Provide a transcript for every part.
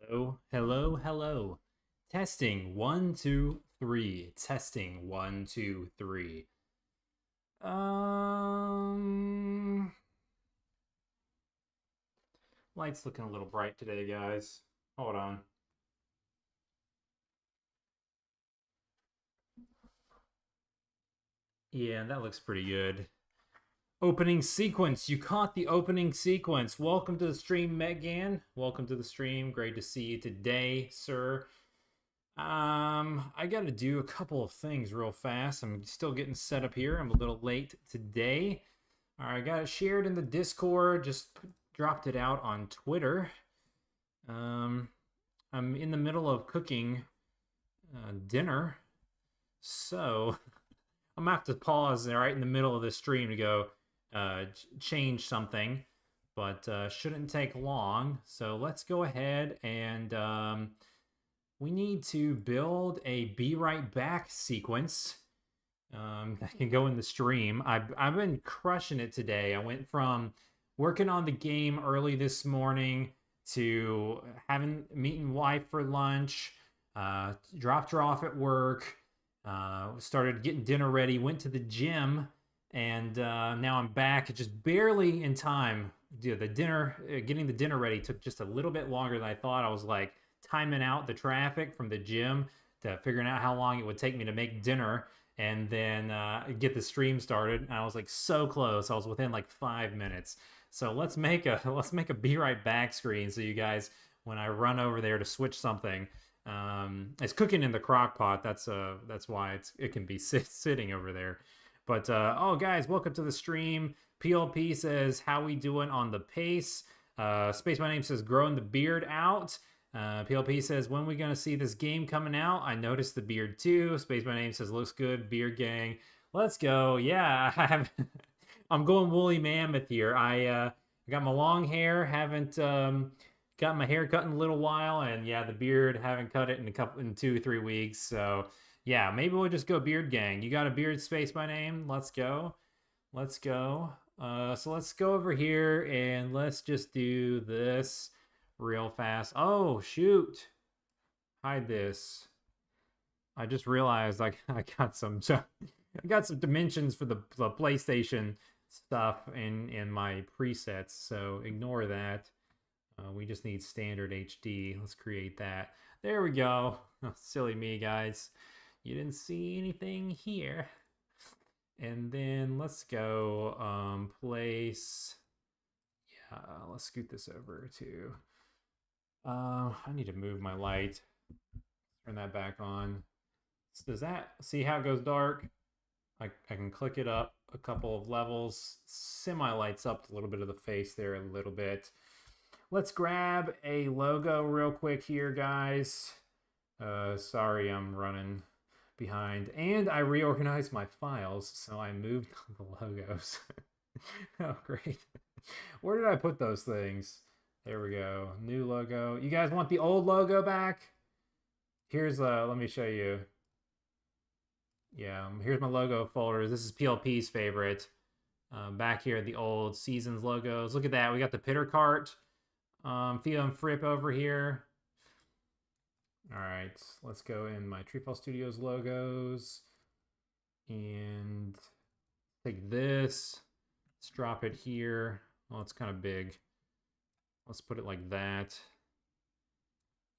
Hello, hello, hello. Testing one, two, three. Testing one, two, three. Um, Light's looking a little bright today, guys. Hold on. Yeah, that looks pretty good. Opening sequence. You caught the opening sequence. Welcome to the stream, Megan. Welcome to the stream. Great to see you today, sir. I got to do a couple of things real fast. I'm still getting set up here. I'm a little late today. All right, I got it shared in the Discord. Just dropped it out on Twitter. I'm in the middle of cooking dinner, so I'm gonna have to pause right in the middle of the stream to go change something, but shouldn't take long. So let's go ahead and we need to build a "Be Right Back" sequence. That can go in the stream. I've been crushing it today. I went from working on the game early this morning to having meeting wife for lunch, dropped her off at work, started getting dinner ready, went to the gym, and now I'm back just barely in time. The dinner, getting the dinner ready took just a little bit longer than I thought. I was like timing out the traffic from the gym to figuring out how long it would take me to make dinner and then get the stream started. And I was like so close. I was within like 5 minutes. So let's make a "Be Right Back" screen so you guys, when I run over there to switch something, it's cooking in the crock pot. That's why it can be sitting over there. But oh, guys, welcome to the stream. PLP says, "How we doing on the pace?" Space My Name says, "Growing the beard out." PLP says, "When we gonna see this game coming out?" I noticed the beard too. Space My Name says, "Looks good, beard gang." Let's go. Yeah, I'm going woolly mammoth here. I got my long hair. Haven't got my hair cut in a little while, and yeah, the beard haven't cut it in 2 3 weeks. So yeah, maybe we'll just go beard gang. You got a beard, Space My Name? Let's go. Let's go. So let's go over here and let's just do this real fast. Oh, shoot. Hide this. I just realized I got some I got some dimensions for the PlayStation stuff in my presets, so ignore that. We just need standard HD. Let's create that. There we go. Oh, silly me, guys. You didn't see anything here. And then let's go place. Yeah, let's scoot this over to. I need to move my light. Turn that back on. Does that see how it goes dark? I can click it up a couple of levels. Semi lights up a little bit of the face there a little bit. Let's grab a logo real quick here, guys. Sorry, I'm running behind. And I reorganized my files, so I moved the logos. Oh, great. Where did I put those things? There we go. New logo. You guys want the old logo back? Here's let me show you. Yeah, here's my logo folder. This is PLP's favorite. Back here, the old Seasons logos. Look at that. We got the Pitter Cart. Theo and Fripp over here. All right, let's go in my TreeFall Studios logos. And take this. Let's drop it here. Well, it's kind of big. Let's put it like that.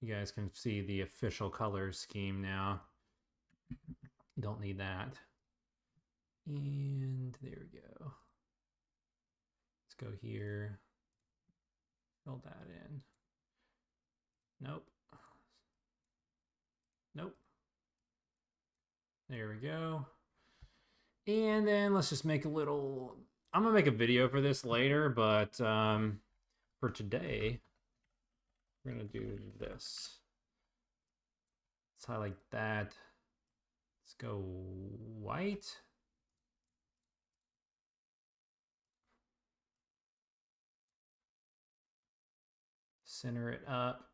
You guys can see the official color scheme now. Don't need that. And there we go. Let's go here. Fill that in. Nope. Nope. There we go. And then let's just make a little. I'm gonna make a video for this later, but for today, we're gonna do this. Let's highlight that. Let's go white. Center it up.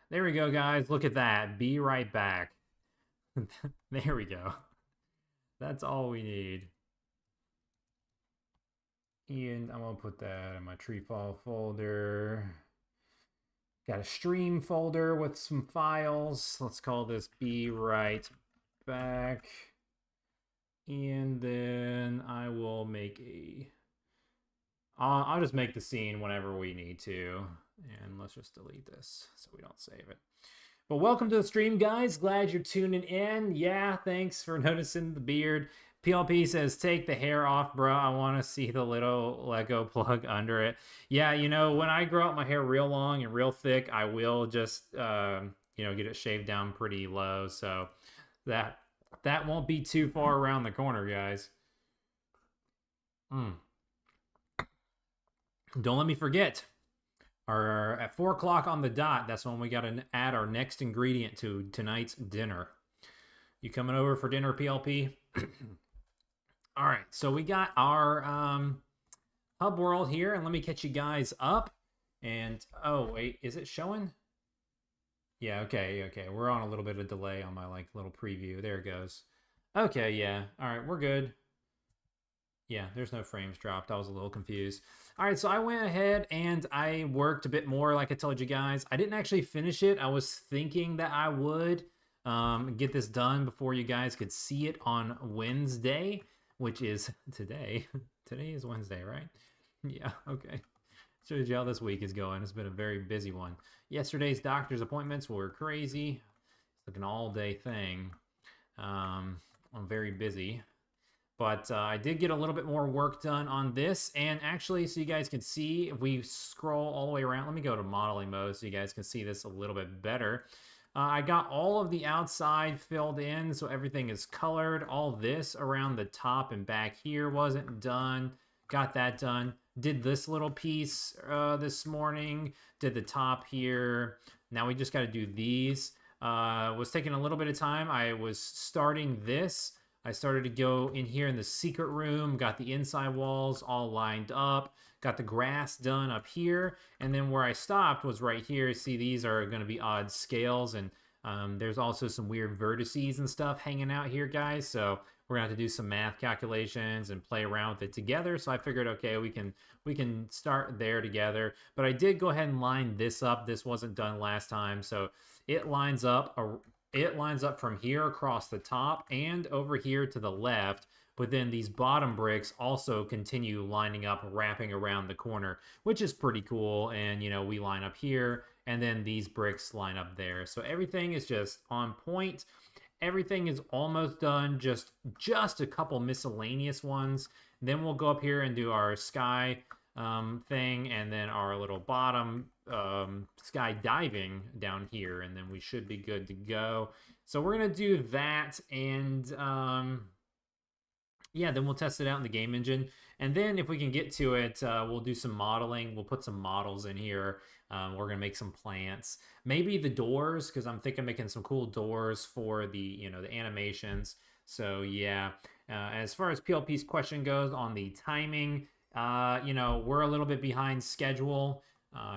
There we go, guys. Look at that. Be right back. There we go. That's all we need. And I'm gonna put that in my TreeFall folder. Got a stream folder with some files. Let's call this Be Right Back. And then I will make a... I'll just make the scene whenever we need to. And let's just delete this so we don't save it. But welcome to the stream, guys. Glad you're tuning in. Yeah, thanks for noticing the beard. PLP says, take the hair off, bro. I want to see the little Lego plug under it. Yeah, you know, when I grow out my hair real long and real thick, I will just, you know, get it shaved down pretty low. So that won't be too far around the corner, guys. Don't let me forget. At 4 o'clock on the dot, that's when we got to add our next ingredient to tonight's dinner. You coming over for dinner, PLP? All right, so we got our hub world here, and let me catch you guys up. And oh wait, is it showing? Yeah, okay. We're on a little bit of delay on my like little preview. There it goes. Okay, yeah. All right, we're good. Yeah, there's no frames dropped. I was a little confused. All right, so I went ahead and I worked a bit more, like I told you guys. I didn't actually finish it. I was thinking that I would get this done before you guys could see it on Wednesday, which is today. Today is Wednesday, right? Yeah, okay. Shows you how this week is going. It's been a very busy one. Yesterday's doctor's appointments were crazy. It's like an all-day thing. I'm very busy. But I did get a little bit more work done on this. And actually, so you guys can see, if we scroll all the way around, let me go to modeling mode so you guys can see this a little bit better. I got all of the outside filled in, so everything is colored. All this around the top and back here wasn't done. Got that done. Did this little piece this morning. Did the top here. Now we just got to do these. Was taking a little bit of time. I was starting this. I started to go in here in the secret room, got the inside walls all lined up, got the grass done up here, and then where I stopped was right here. See, these are going to be odd scales, and there's also some weird vertices and stuff hanging out here, guys, so we're going to have to do some math calculations and play around with it together. So I figured, okay, we can start there together, but I did go ahead and line this up. This wasn't done last time, so it lines up from here across the top and over here to the left, but then these bottom bricks also continue lining up, wrapping around the corner, which is pretty cool. And, you know, we line up here, and then these bricks line up there. So everything is just on point. Everything is almost done, just a couple miscellaneous ones. Then we'll go up here and do our sky thing, and then our little bottom sky diving down here, and then we should be good to go. So we're gonna do that, and yeah, then we'll test it out in the game engine, and then if we can get to it, we'll do some modeling. We'll put some models in here. We're gonna make some plants, maybe the doors, because I'm thinking making some cool doors for the, you know, the animations. So yeah, as far as PLP's question goes on the timing, you know, we're a little bit behind schedule.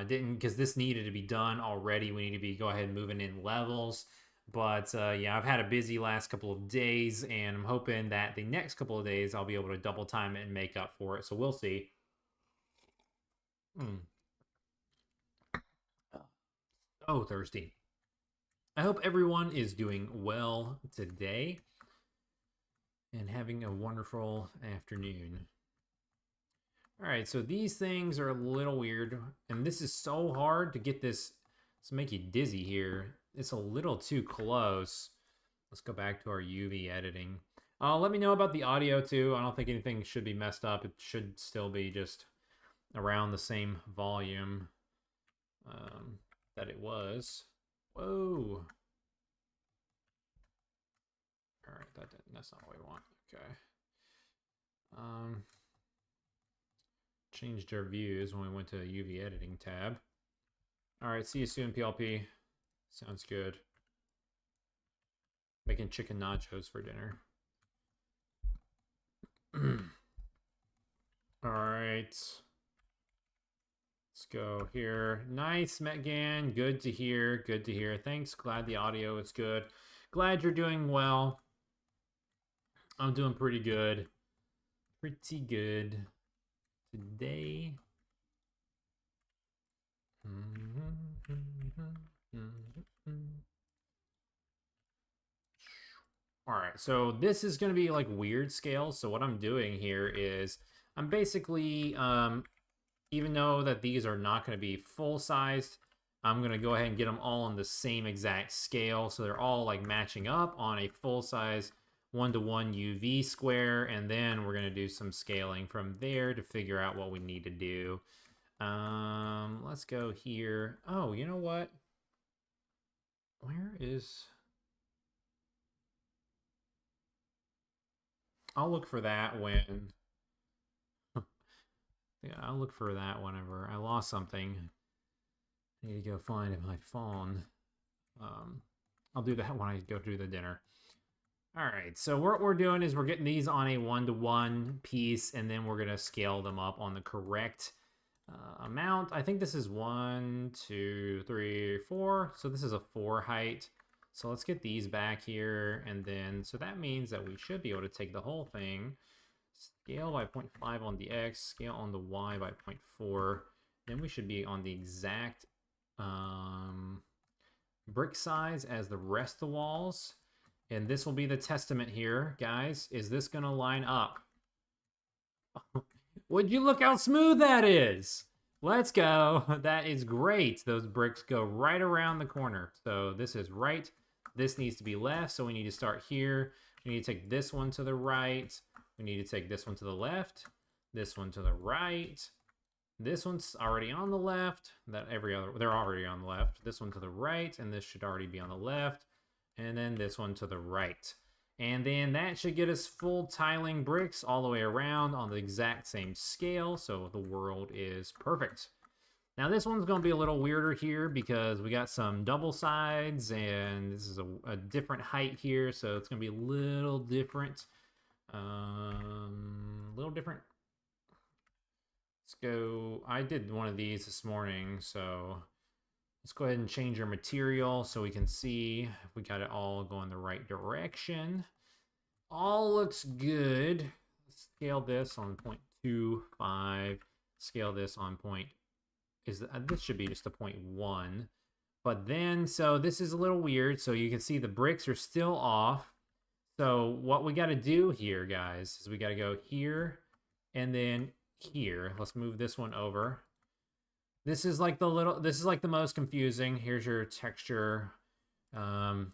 Because this needed to be done already. We need to go ahead and moving in levels. But yeah, I've had a busy last couple of days, and I'm hoping that the next couple of days I'll be able to double time it and make up for it. So we'll see. Oh, thirsty. I hope everyone is doing well today and having a wonderful afternoon. All right, so these things are a little weird, and this is so hard to get this to make you dizzy here. It's a little too close. Let's go back to our UV editing. Let me know about the audio too. I don't think anything should be messed up. It should still be just around the same volume that it was. Whoa. All right, that's not what we want. Okay. Changed our views when we went to the UV editing tab. All right, see you soon, PLP. Sounds good. Making chicken nachos for dinner. All right. Let's go here. Nice, Metgan. Good to hear. Good to hear. Thanks. Glad the audio is good. Glad you're doing well. I'm doing pretty good. Pretty good today. All right, so this is going to be like weird scale. So what I'm doing here is I'm basically, even though that these are not going to be full sized, I'm going to go ahead and get them all on the same exact scale. So they're all like matching up on a full size 1-to-1 UV square. And then we're going to do some scaling from there to figure out what we need to do. Let's go here. Oh, you know what? Where is... I'll look for that when... yeah, I'll look for that whenever I lost something. I need to go find my phone. I'll do that when I go do the dinner. All right, so what we're doing is we're getting these on a 1-to-1 piece, and then we're going to scale them up on the correct amount. I think this is 1, 2, 3, 4. So this is a 4 height. So let's get these back here, and then so that means that we should be able to take the whole thing, scale by 0.5 on the X, scale on the Y by 0.4. Then we should be on the exact brick size as the rest of the walls. And this will be the testament here, guys. Is this going to line up? Would you look how smooth that is? Let's go. That is great. Those bricks go right around the corner. So this is right. This needs to be left. So we need to start here. We need to take this one to the right. We need to take this one to the left. This one to the right. This one's already on the left. They're already on the left. This one to the right. And this should already be on the left. And then this one to the right. And then that should get us full tiling bricks all the way around on the exact same scale. So the world is perfect. Now this one's going to be a little weirder here because we got some double sides and this is a different height here. So it's going to be a little different. Let's go. I did one of these this morning. So let's go ahead and change our material so we can see if we got it all going the right direction. All looks good. Let's scale this on 0.25. Scale this on this should be just a 0.1. But then, so this is a little weird. So you can see the bricks are still off. So what we got to do here, guys, is we got to go here and then here. Let's move this one over. This is like the most confusing. Here's your texture time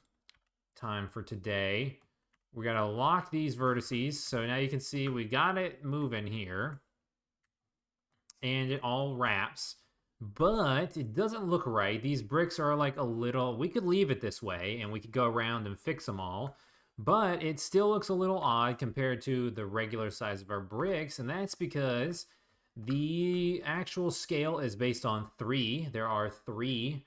for today. We got to lock these vertices. So now you can see we got it moving here. And it all wraps. But it doesn't look right. These bricks are like a little... We could leave it this way and we could go around and fix them all. But it still looks a little odd compared to the regular size of our bricks. And that's because... the actual scale is based on 3. There are 3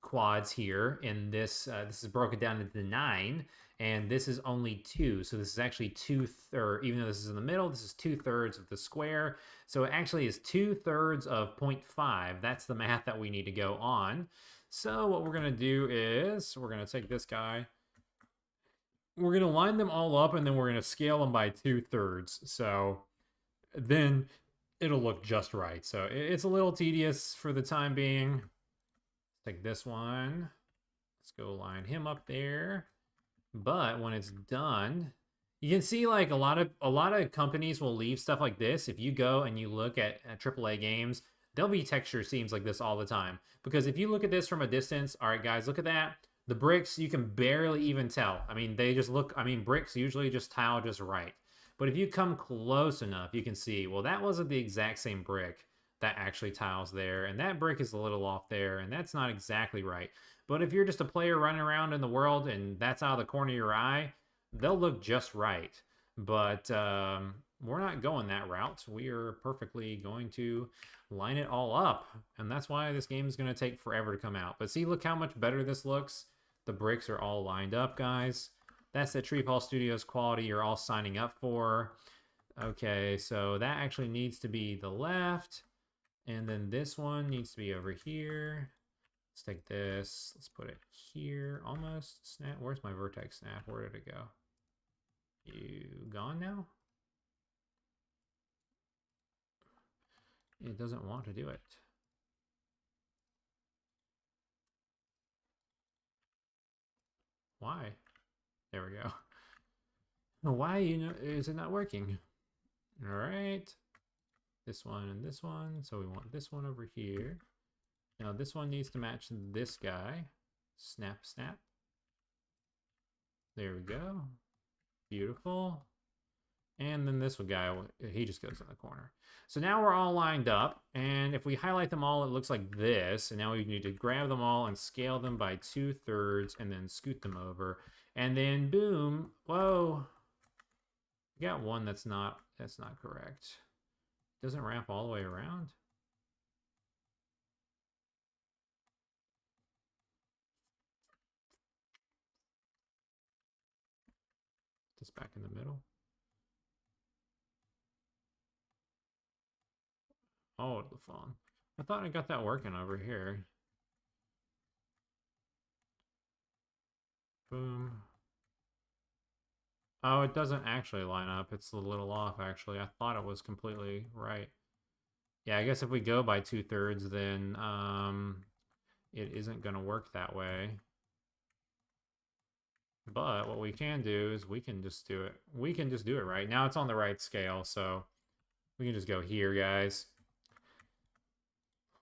quads here, and this is broken down into 9, and this is only 2. So this is actually 2/3. Even though this is in the middle, this is 2/3 of the square. So it actually is 2/3 of 0.5. That's the math that we need to go on. So what we're gonna do is we're gonna take this guy. We're gonna line them all up, and then we're gonna scale them by 2/3. So then it'll look just right. So it's a little tedious for the time being. Let's take this one. Let's go line him up there. But when it's done, you can see like a lot of companies will leave stuff like this. If you go and you look at AAA games, there'll be texture seams like this all the time. Because if you look at this from a distance, all right, guys, look at that. The bricks, you can barely even tell. I mean, they just look, bricks usually just tile just right. But if you come close enough, you can see, well, that wasn't the exact same brick that actually tiles there. And that brick is a little off there, and that's not exactly right. But if you're just a player running around in the world and that's out of the corner of your eye, they'll look just right. But we're not going that route. We are perfectly going to line it all up. And that's why this game is going to take forever to come out. But see, look how much better this looks. The bricks are all lined up, guys. That's the TreeFall Studios quality you're all signing up for. Okay, so that actually needs to be the left. And then this one needs to be over here. Let's take this. Let's put it here. Almost. Snap. Where's my vertex snap? Where did it go? You gone now? It doesn't want to do it. Why? There we go. Why is it not working? All right. This one and this one. So we want this one over here. Now this one needs to match this guy. Snap, snap. There we go. Beautiful. And then this guy, he just goes in the corner. So now we're all lined up. And if we highlight them all, it looks like this. And now we need to grab them all and scale them by 2/3 and then scoot them over. And then boom. Whoa. We got one that's not correct. Doesn't wrap all the way around. This back in the middle. Oh, the phone. I thought I got that working over here. Boom. Oh, it doesn't actually line up. It's a little off, actually. I thought it was completely right. Yeah, I guess if we go by 2/3, then it isn't going to work that way. But what we can do is we can just do it. We can just do it right. Now it's on the right scale, so we can just go here, guys.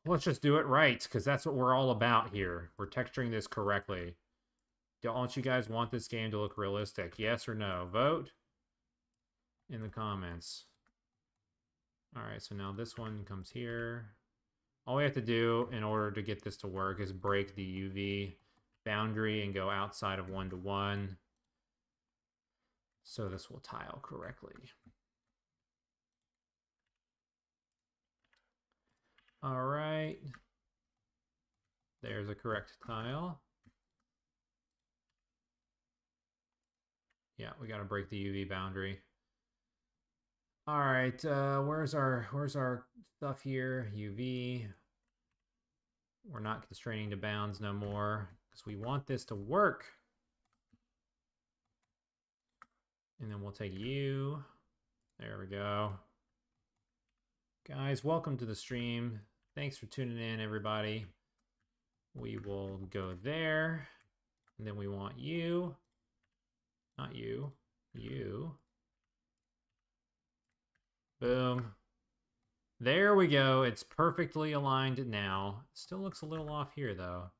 Let's just do it right, because that's what we're all about here. We're texturing this correctly. Don't you guys want this game to look realistic? Yes or no? Vote in the comments. All right, so now this one comes here. All we have to do in order to get this to work is break the UV boundary and go outside of 1 to 1. So this will tile correctly. All right. There's a correct tile. Yeah, we got to break the UV boundary. All right, where's our stuff here? UV. We're not constraining to bounds no more because we want this to work. And then we'll take you. There we go. Guys, welcome to the stream. Thanks for tuning in, everybody. We will go there. And then we want you. Not you. You. Boom. There we go. It's perfectly aligned now. Still looks a little off here, though.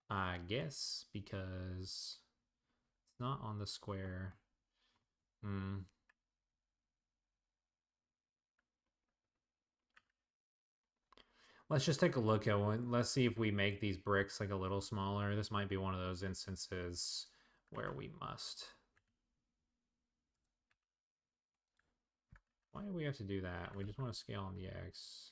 I guess because it's not on the square. Let's just take a look at one. Let's see if we make these bricks like a little smaller. This might be one of those instances where we must. Why do we have to do that? We just want to scale on the X.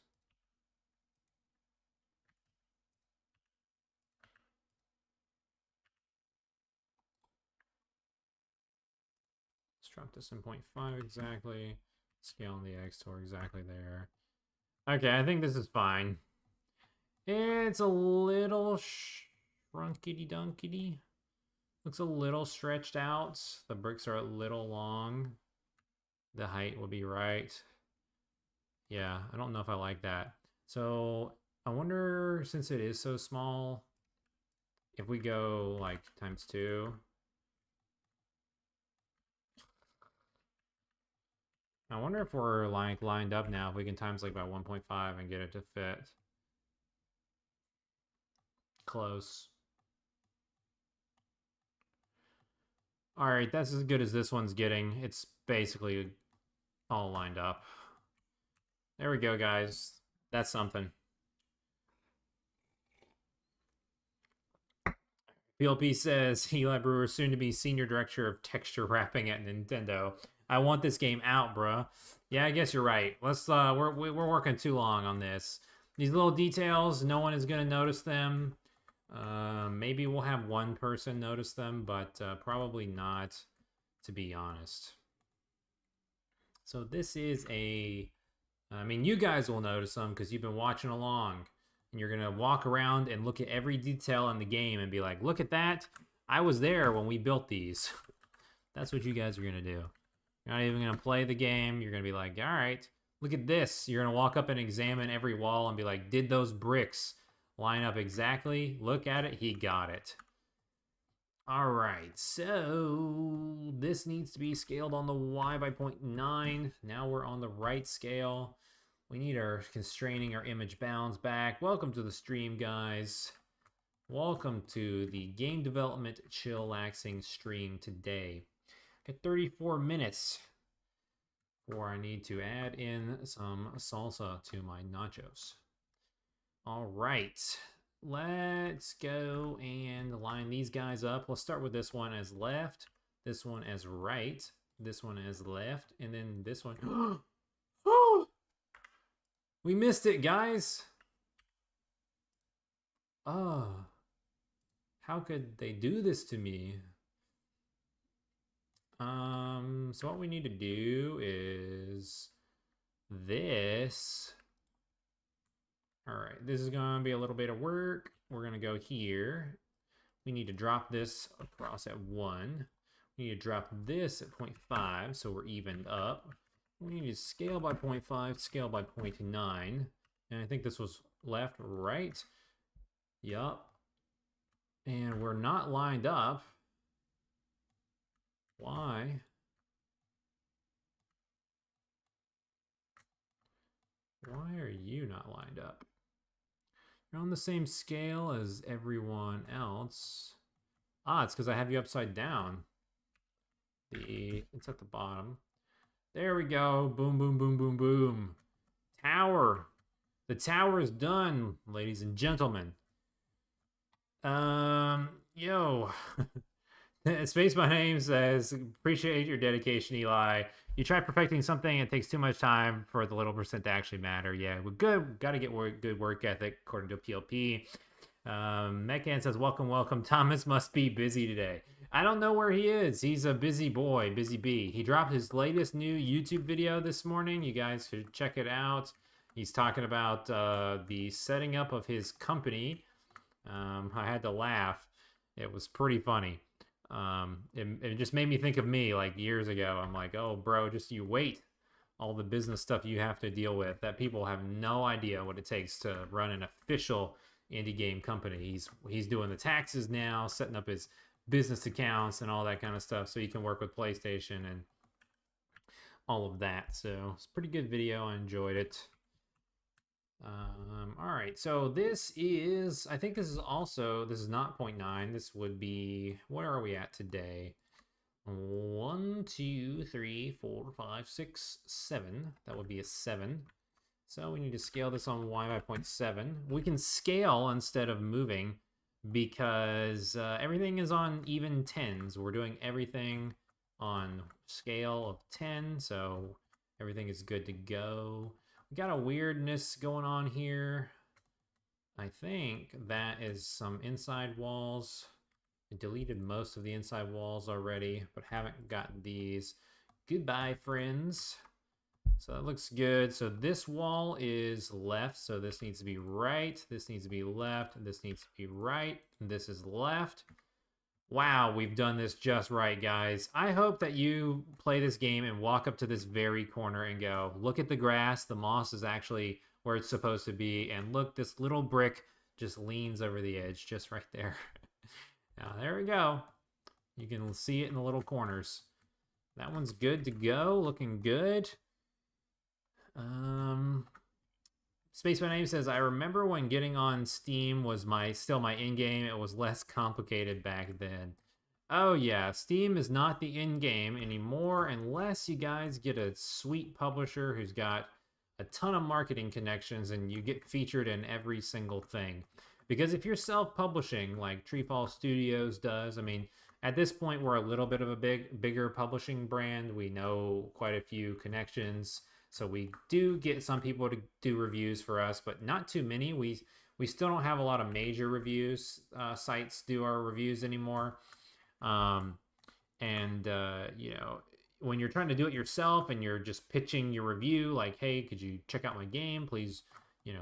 Let's drop this in 0.5 exactly. Scale on the X to exactly there. Okay, I think this is fine. It's a little shrunkity-dunkity. Looks a little stretched out. The bricks are a little long. The height will be right. Yeah, I don't know if I like that. So I wonder, since it is so small, if we go like ×2. I wonder if we're like lined up now, if we can times like by 1.5 and get it to fit. Close. All right, that's as good as this one's getting. It's basically all lined up. There we go, guys. That's something. PLP says, Eli Brewer, soon to be senior director of texture wrapping at Nintendo. I want this game out, bruh. Yeah, I guess you're right. Let's we're working too long on this. These little details, no one is gonna notice them. Maybe we'll have one person notice them, but probably not, to be honest. So this is a I mean, you guys will notice them because you've been watching along. And you're going to walk around and look at every detail in the game and be like, look at that. I was there when we built these. That's what you guys are going to do. You're not even going to play the game. You're going to be like, all right, look at this. You're going to walk up and examine every wall and be like, did those bricks line up exactly? Look at it. He got it. All right, so this needs to be scaled on the Y by 0.9. Now we're on the right scale. We need our constraining our image bounds back. Welcome to the stream, guys. Welcome to the game development chillaxing stream today. Got 34 minutes before I need to add in some salsa to my nachos. All right, let's go and line these guys up. Let's start with this one as left, this one as right, this one as left, and then this one. Oh! We missed it, guys. Oh. How could they do this to me? So what we need to do is this. All right, this is gonna be a little bit of work. We're gonna go here. We need to drop this across at 1. We need to drop this at 0.5, so we're evened up. We need to scale by 0.5, scale by 0.9. And I think this was left, right. Yup. And we're not lined up. Why? Why are you not lined up? You're on the same scale as everyone else. Ah, it's because I have you upside down. It's at the bottom. There we go. Boom, boom, boom, boom, boom. Tower. The tower is done, ladies and gentlemen. Yo. Space My Name says, appreciate your dedication, Eli. You try perfecting something, it takes too much time for the little percent to actually matter. Yeah, we're good. Got to get good work ethic, according to PLP. Mekan says, welcome, welcome. Thomas must be busy today. I don't know where he is. He's a busy boy, busy bee. He dropped his latest new YouTube video this morning. You guys should check it out. He's talking about the setting up of his company. I had to laugh. It was pretty funny. It just made me think of me like years ago. I'm like, oh, bro, just you wait. All the business stuff you have to deal with that people have no idea what it takes to run an official indie game company. He's doing the taxes now, setting up his business accounts and all that kind of stuff so he can work with PlayStation and all of that. So it's a pretty good video. I enjoyed it. All right, so this is, I think this is also, this is not 0.9. This would be, where are we at today? 1, 2, 3, 4, 5, 6, 7. That would be a 7. So we need to scale this on Y by 0.7. We can scale instead of moving because everything is on even 10s. We're doing everything on scale of 10, so everything is good to go. We got a weirdness going on here. I think that is some inside walls. I deleted most of the inside walls already, but haven't gotten these. Goodbye, friends. So that looks good. So this wall is left, so this needs to be right. This needs to be left. This needs to be right. This is left. Wow, we've done this just right, guys. I hope that you play this game and walk up to this very corner and go, look at the grass. The moss is actually where it's supposed to be. And look, this little brick just leans over the edge just right there. Now, there we go. You can see it in the little corners. That one's good to go, looking good. Space My Name says, I remember when getting on Steam was still my in-game. It was less complicated back then. Oh yeah, Steam is not the in-game anymore unless you guys get a sweet publisher who's got a ton of marketing connections and you get featured in every single thing. Because if you're self-publishing like TreeFall Studios does, I mean, at this point we're a little bit of a bigger publishing brand. We know quite a few connections. So we do get some people to do reviews for us, but not too many. We still don't have a lot of major reviews sites do our reviews anymore. You know, when you're trying to do it yourself and you're just pitching your review, like, hey, could you check out my game? Please,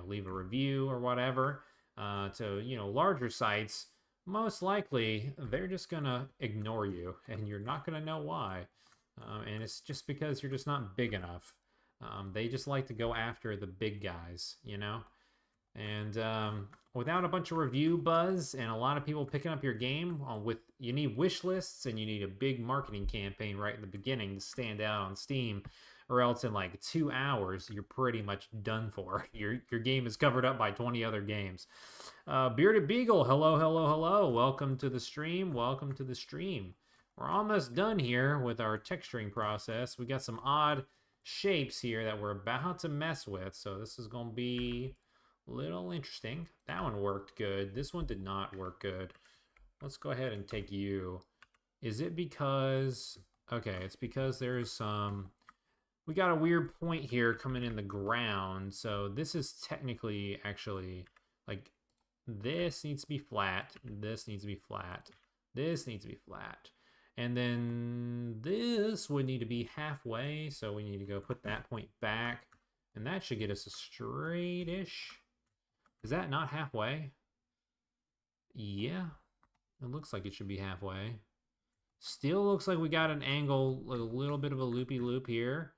leave a review or whatever. To larger sites, most likely they're just gonna ignore you, and you're not gonna know why. And it's just because you're just not big enough. They just like to go after the big guys. And without a bunch of review buzz and a lot of people picking up your game, you need wish lists and you need a big marketing campaign right in the beginning to stand out on Steam, or else in like 2 hours you're pretty much done for. Your game is covered up by 20 other games. Bearded Beagle, hello, hello, hello. Welcome to the stream. Welcome to the stream. We're almost done here with our texturing process. We got some odd shapes here that we're about to mess with, so this is going to be little interesting. That one worked good. This one did not work good. Let's go ahead and take you. Is it because... Okay, it's because there's some... We got a weird point here coming in the ground. So this is technically actually... Like, this needs to be flat. This needs to be flat. This needs to be flat. And then this would need to be halfway. So we need to go put that point back. And that should get us a straight-ish... Is that not halfway? Yeah. It looks like it should be halfway. Still looks like we got an angle, a little bit of a loopy loop here.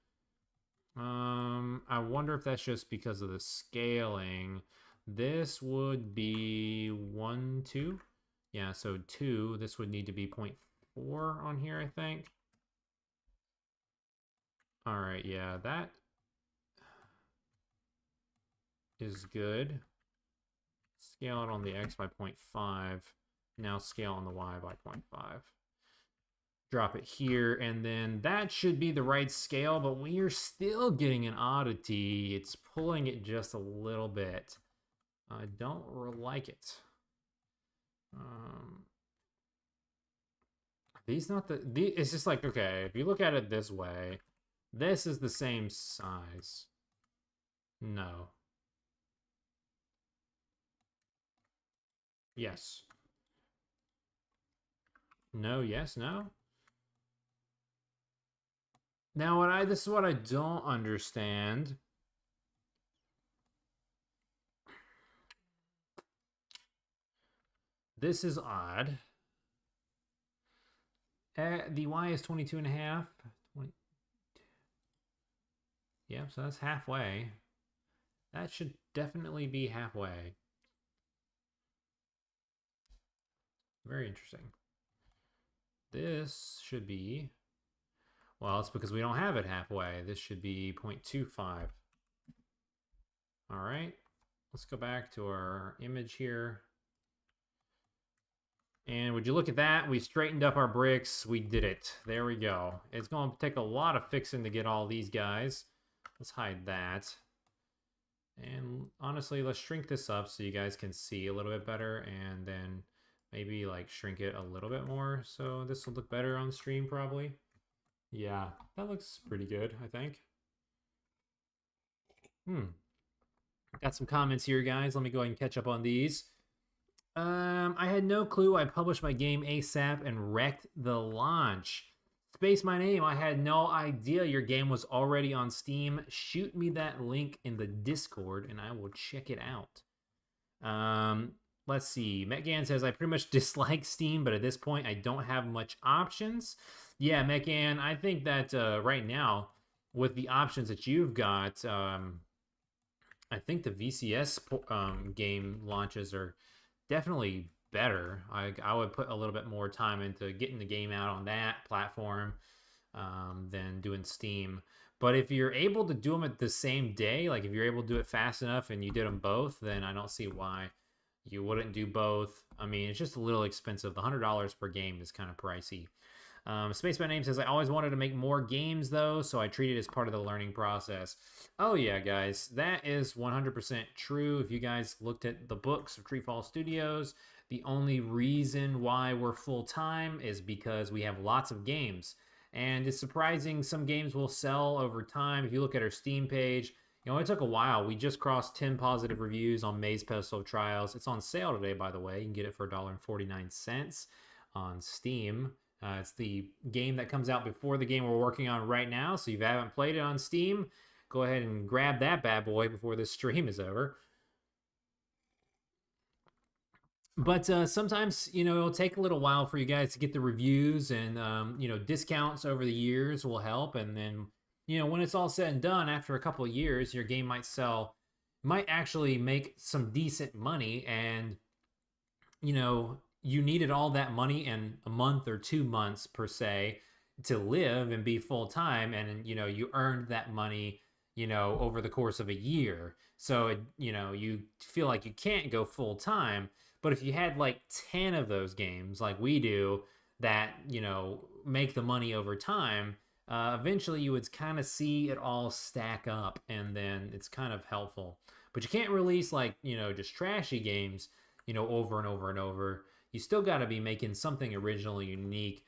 I wonder if that's just because of the scaling. This would be 1, 2. Yeah, so 2. This would need to be 0.4 on here, I think. All right, yeah, that is good. Scale it on the X by 0.5. Now scale on the Y by 0.5. Drop it here, and then that should be the right scale, but we are still getting an oddity. It's pulling it just a little bit. I don't like it. These not the... It's just like, okay, if you look at it this way, this is the same size. No. Yes. No, yes, no. Now, this is what I don't understand. This is odd. The Y is 22 and a half. 20... Yeah, so that's halfway. That should definitely be halfway. Very interesting. This should be... Well, it's because we don't have it halfway. This should be 0.25. All right. Let's go back to our image here. And would you look at that? We straightened up our bricks. We did it. There we go. It's going to take a lot of fixing to get all these guys. Let's hide that. And honestly, let's shrink this up so you guys can see a little bit better. And then maybe like shrink it a little bit more. So this will look better on stream probably. Yeah, that looks pretty good, I think. Got some comments here, guys. Let me go ahead and catch up on these. I had no clue. I published my game ASAP and wrecked the launch. Space my name. I had no idea your game was already on Steam. Shoot me that link in the Discord and I will check it out. Let's see. Metgan says, I pretty much dislike Steam, but at this point, I don't have much options. Yeah, Metgan, I think that right now, with the options that you've got, I think the VCS game launches are definitely better. I would put a little bit more time into getting the game out on that platform than doing Steam. But if you're able to do them at the same day, like if you're able to do it fast enough and you did them both, then I don't see why you wouldn't do both. I mean, it's just a little expensive. The $100 per game is kind of pricey. Spaceman Name says, I always wanted to make more games, though, so I treat it as part of the learning process. Oh, yeah, guys. That is 100% true. If you guys looked at the books of TreeFall Studios, the only reason why we're full-time is because we have lots of games. And it's surprising some games will sell over time. If you look at our Steam page, it took a while. We just crossed 10 positive reviews on Maze Pesto Trials. It's on sale today, by the way. You can get it for $1.49 on Steam. It's the game that comes out before the game we're working on right now. So if you haven't played it on Steam, go ahead and grab that bad boy before this stream is over. But sometimes, it'll take a little while for you guys to get the reviews, and discounts over the years will help. And then, when it's all said and done, after a couple of years, your game might actually make some decent money. And you needed all that money in a month or 2 months per se to live and be full time, and you earned that money over the course of a year. So you feel like you can't go full time. But if you had like 10 of those games like we do that make the money over time, eventually you would kind of see it all stack up, and then it's kind of helpful. But you can't release like just trashy games over and over and over. You still got to be making something original, unique.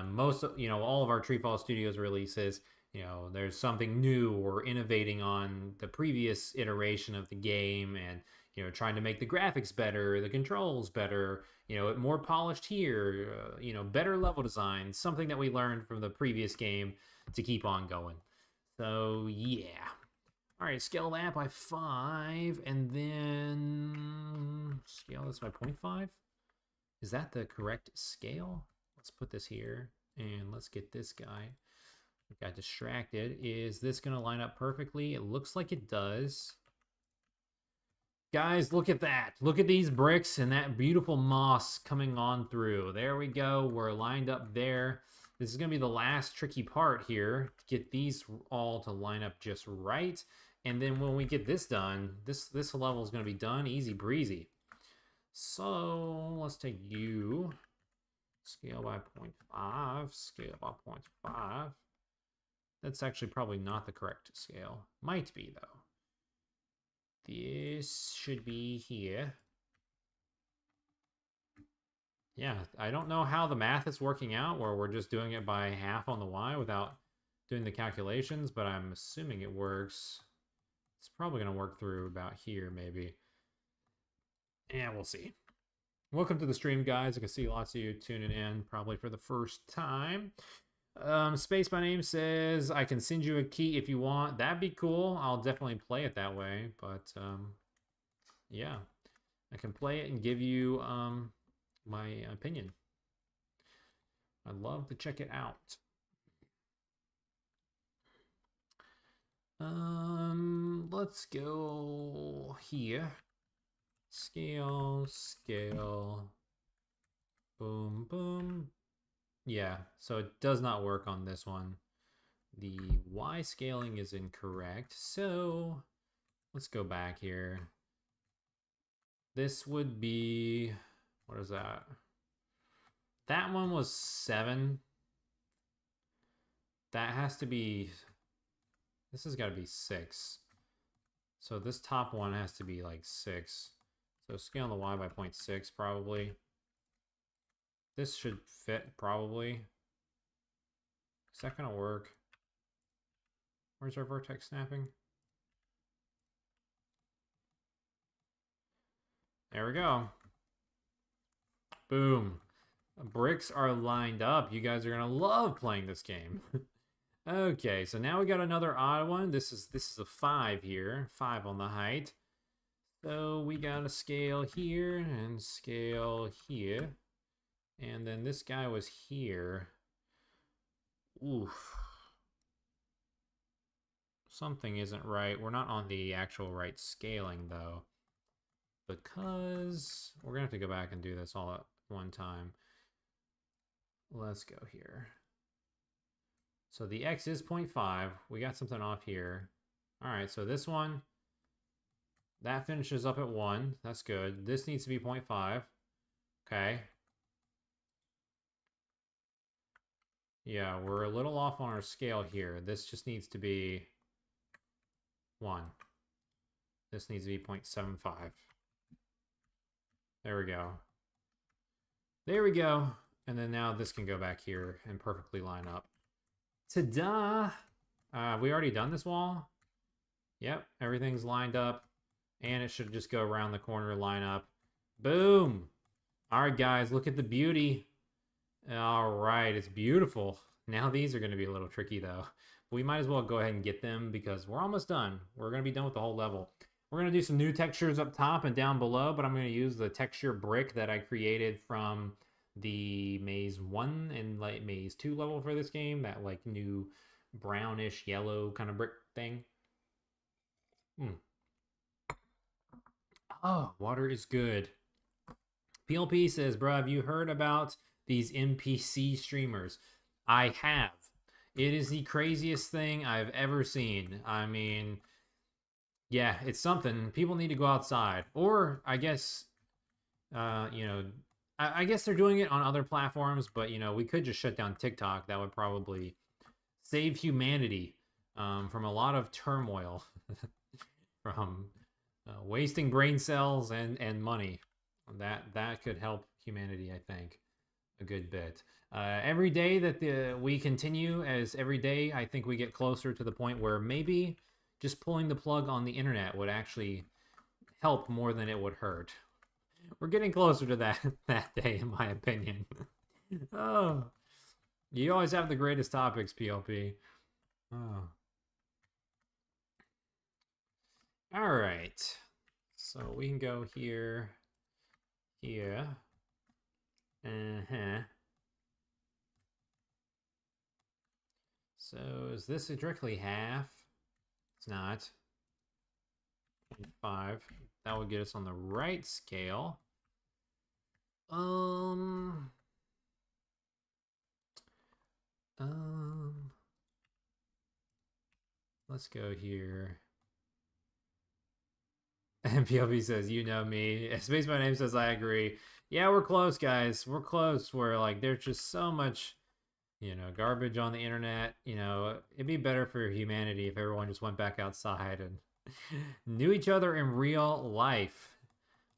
Most all of our TreeFall Studios releases, there's something new or innovating on the previous iteration of the game, and trying to make the graphics better, the controls better, more polished here, better level design, something that we learned from the previous game to keep on going. So yeah. All right, scale that by 5, and then scale this by 0.5. Is that the correct scale? Let's put this here, and let's get this guy. I got distracted. Is this going to line up perfectly? It looks like it does. Guys, look at that. Look at these bricks and that beautiful moss coming on through. There we go. We're lined up there. This is going to be the last tricky part here, to get these all to line up just right. And then when we get this done, this level is going to be done easy breezy. So let's take you, scale by 0.5, scale by 0.5. That's actually probably not the correct scale. Might be, though. This should be here. Yeah, I don't know how the math is working out, where we're just doing it by half on the Y without doing the calculations, but I'm assuming it works. It's probably going to work through about here, maybe. Yeah, we'll see. Welcome to the stream, guys. I can see lots of you tuning in, probably for the first time. Space by Name says, I can send you a key if you want. That'd be cool. I'll definitely play it that way. But, yeah. I can play it and give you my opinion. I'd love to check it out. Let's go here. Scale, scale. Boom, boom. Yeah, so it does not work on this one. The Y scaling is incorrect. So let's go back here. This would be, what is that? That one was 7. That has to be, this has got to be 6. So this top one has to be like 6. So scale the Y by 0.6 probably. This should fit probably. Is that gonna work? Where's our vertex snapping? There we go. Boom. Bricks are lined up. You guys are gonna love playing this game. Okay, so now we got another odd one. This is a 5 here. 5 on the height. So we got a scale here and scale here. And then this guy was here. Oof. Something isn't right. We're not on the actual right scaling, though. Because we're going to have to go back and do this all at one time. Let's go here. So the X is 0.5. We got something off here. All right, so this one, that finishes up at 1. That's good. This needs to be 0.5. Okay. Yeah, we're a little off on our scale here. This just needs to be 1. This needs to be 0.75. There we go. There we go. And then now this can go back here and perfectly line up. Ta-da! We already done this wall? Yep, everything's lined up. And it should just go around the corner, line up. Boom! All right, guys, look at the beauty. All right, it's beautiful. Now these are going to be a little tricky though. We might as well go ahead and get them because we're almost done. We're going to be done with the whole level. We're going to do some new textures up top and down below, but I'm going to use the texture brick that I created from the Maze 1 and like Maze 2 level for this game, that like new brownish yellow kind of brick thing. Mm. Oh, water is good. PLP says, bro, have you heard about these NPC streamers? I have. It is the craziest thing I've ever seen. I mean, yeah, it's something. People need to go outside. Or, I guess, you know, I guess they're doing it on other platforms, but, you know, we could just shut down TikTok. That would probably save humanity from a lot of turmoil, from wasting brain cells and money. That could help humanity, I think, a good bit. Every day that we continue, as every day, I think we get closer to the point where maybe just pulling the plug on the internet would actually help more than it would hurt. We're getting closer to that that day, in my opinion. Oh, you always have the greatest topics, PLP. Oh, all right. So we can go here, here. Uh-huh. So is this directly half? It's not. 5. That would get us on the right scale. Um, um, let's go here. And PLB says, you know me. Space My Name says, I agree. Yeah, we're close, guys. We're close. We're like, there's just so much, garbage on the internet. It'd be better for humanity if everyone just went back outside and knew each other in real life.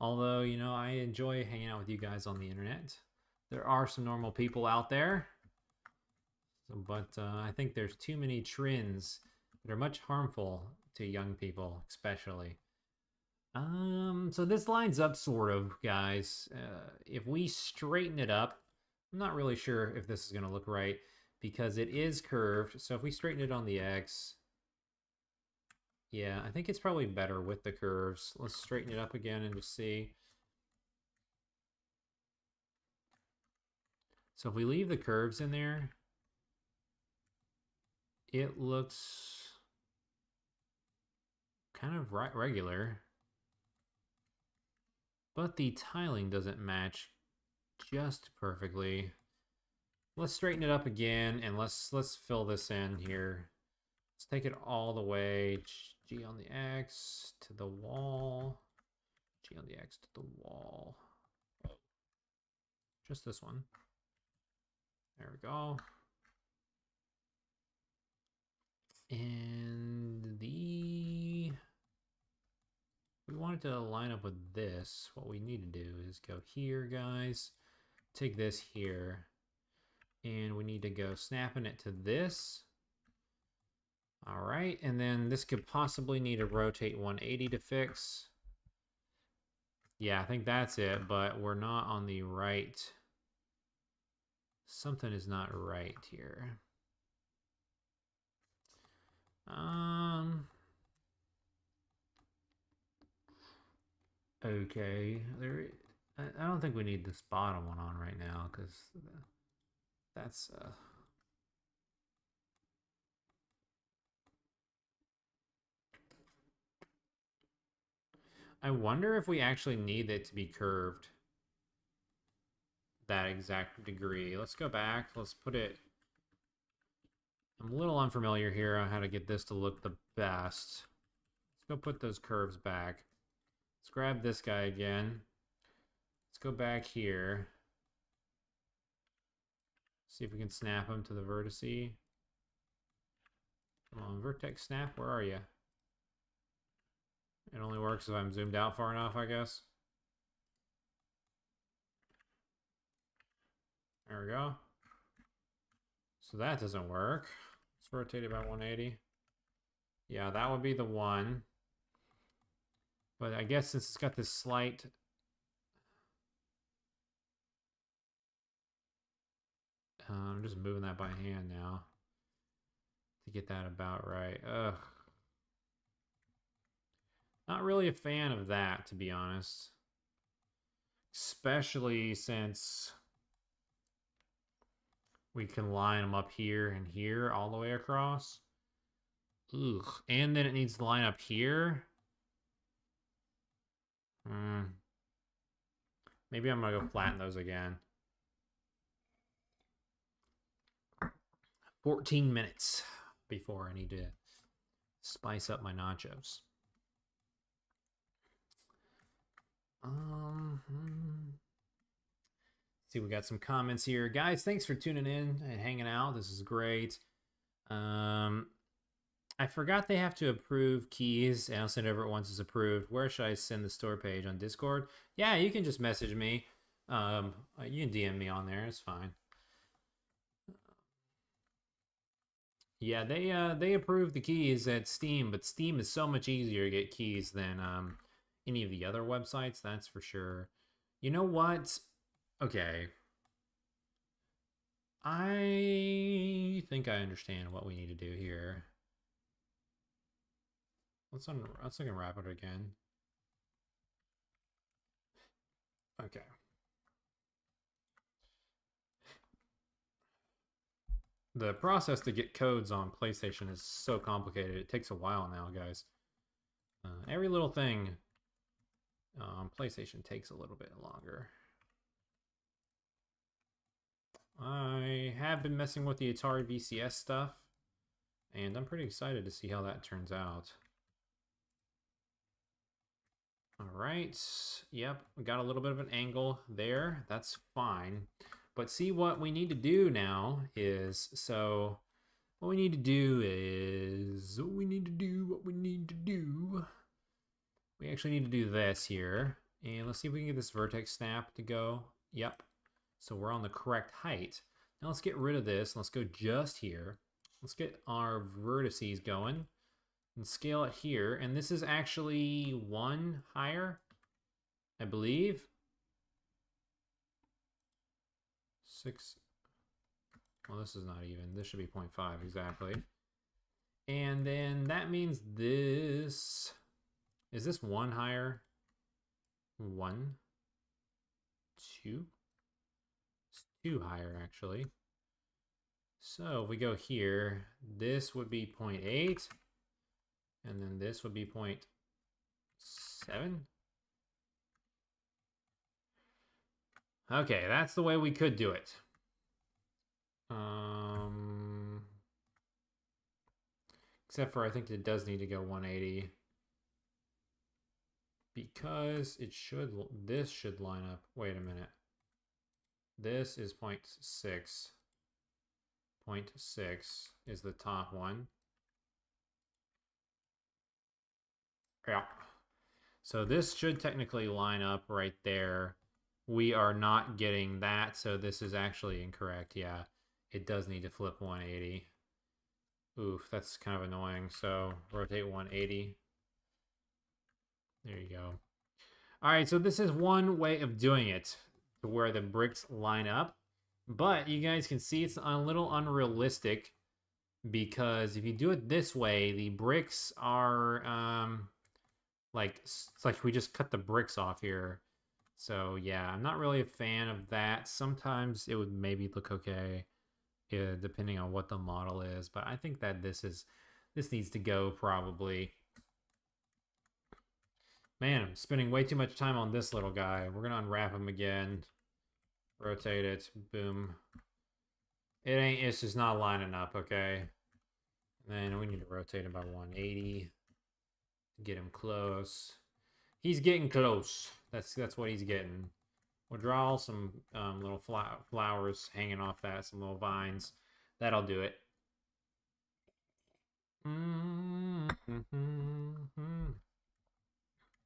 Although, I enjoy hanging out with you guys on the internet. There are some normal people out there. But I think there's too many trends that are much harmful to young people, especially. So this lines up sort of, guys. If we straighten it up, I'm not really sure if this is going to look right because it is curved. So if we straighten it on the X, yeah, I think it's probably better with the curves. Let's straighten it up again and just see. So if we leave the curves in there, it looks kind of regular. But the tiling doesn't match just perfectly. Let's straighten it up again and let's fill this in here. Let's take it all the way. G on the X to the wall. G on the X to the wall. Just this one. There we go. And we wanted to line up with this. What we need to do is go here, guys. Take this here. And we need to go snapping it to this. All right, and then this could possibly need a rotate 180 to fix. Yeah, I think that's it, but we're not on the right. Something is not right here. Okay, I don't think we need this bottom one on right now because that's I wonder if we actually need it to be curved that exact degree. Let's go back. Let's put it. I'm a little unfamiliar here on how to get this to look the best. Let's go put those curves back. Let's grab this guy again. Let's go back here. See if we can snap him to the vertice. Come on, vertex snap, where are you? It only works if I'm zoomed out far enough, I guess. There we go. So that doesn't work. Let's rotate it by 180. Yeah, that would be the one. But I guess since it's got this slight I'm just moving that by hand now to get that about right. Ugh. Not really a fan of that, to be honest. Especially since we can line them up here and here all the way across. Ugh. And then it needs to line up here. Maybe I'm gonna go flatten those again. 14 minutes before I need to spice up my nachos. See, we got some comments here. Guys, thanks for tuning in and hanging out. This is great. I forgot they have to approve keys, and I'll send over it once it's approved. Where should I send the store page? On Discord? Yeah, you can just message me. You can DM me on there. It's fine. Yeah, they approved the keys at Steam, but Steam is so much easier to get keys than any of the other websites. That's for sure. You know what? Okay. I think I understand what we need to do here. Let's unwrap it again. Okay. The process to get codes on PlayStation is so complicated. It takes a while now, guys. Every little thing on PlayStation takes a little bit longer. I have been messing with the Atari VCS stuff, and I'm pretty excited to see how that turns out. All right. Yep, we got a little bit of an angle there. That's fine. But see, what we need to do now is, so what we need to do is, we actually need to do this here. And let's see if we can get this vertex snap to go. Yep. So we're on the correct height. Now let's get rid of this. Let's go just here. Let's get our vertices going and scale it here. And this is actually 1 higher, I believe. 6. Well, this is not even. This should be 0.5 exactly. And then that means this. Is this 1 higher? 1, 2. It's 2 higher actually. So if we go here, this would be 0.8. And then this would be 0.7. Okay, that's the way we could do it. Except for I think it does need to go 180. Because it should, this should line up. Wait a minute. This is 0.6. 0.6 is the top one. Yeah. So this should technically line up right there. We are not getting that, so this is actually incorrect. Yeah, it does need to flip 180. Oof, that's kind of annoying. So rotate 180. There you go. All right, so this is one way of doing it to where the bricks line up. But you guys can see it's a little unrealistic because if you do it this way, the bricks are it's like we just cut the bricks off here. So yeah, I'm not really a fan of that. Sometimes it would maybe look okay, depending on what the model is. But I think that this needs to go probably. Man, I'm spending way too much time on this little guy. We're gonna unwrap him again. Rotate it. Boom. It's just not lining up, okay? And then we need to rotate him by 180. Get him close. He's getting close. That's what he's getting. We'll draw some little flowers hanging off that, some little vines. That'll do it.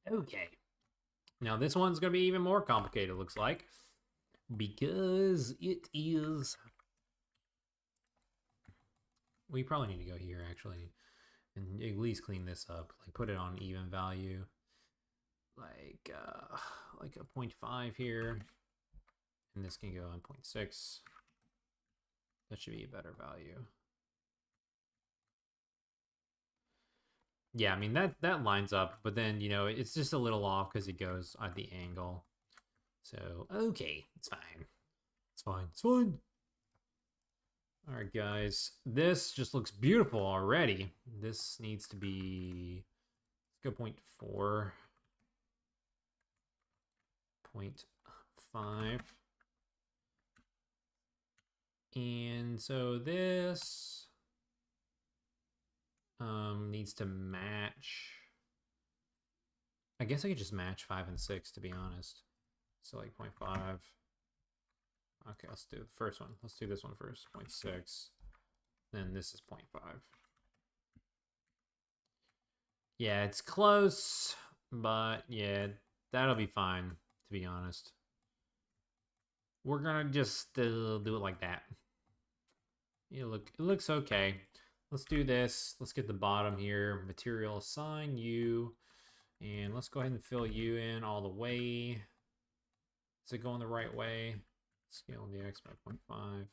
Okay. Now this one's going to be even more complicated, it looks like. Because it is... We probably need to go here, actually. And at least clean this up. Like, put it on even value. Like a 0.5 here. And this can go on 0.6. That should be a better value. Yeah, I mean, that lines up, but then, you know, it's just a little off because it goes at the angle. So, okay, it's fine. It's fine. It's fine. All right, guys. This just looks beautiful already. This needs to be, let's go 0.4, 0.5. And so this needs to match. I guess I could just match 5 and 6, to be honest. So like 0.5. Okay, let's do the first one. Let's do this one first. 0.6. Then this is 0.5. Yeah, it's close, but yeah, that'll be fine, to be honest. We're gonna just do it like that. It looks okay. Let's do this. Let's get the bottom here. Material assign you. And let's go ahead and fill you in all the way. Is it going the right way? Scale the X by 0.5.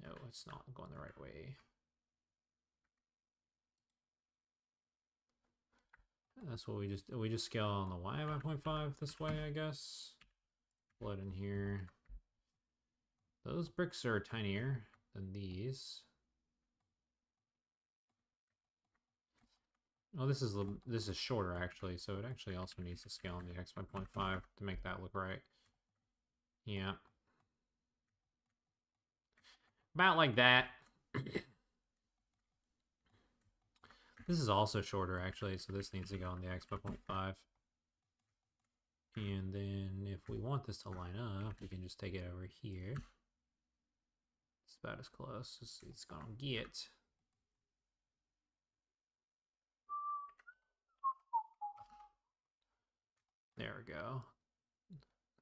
No, it's not going the right way. That's what we just scale on the Y by 0.5 this way, I guess. Flood in here. Those bricks are tinier than these. Oh, this is shorter actually, so it actually also needs to scale on the X by 0.5 to make that look right. Yeah. About like that. This is also shorter actually, so this needs to go on the X by 0.5. And then if we want this to line up, we can just take it over here. It's about as close as it's gonna get. There we go.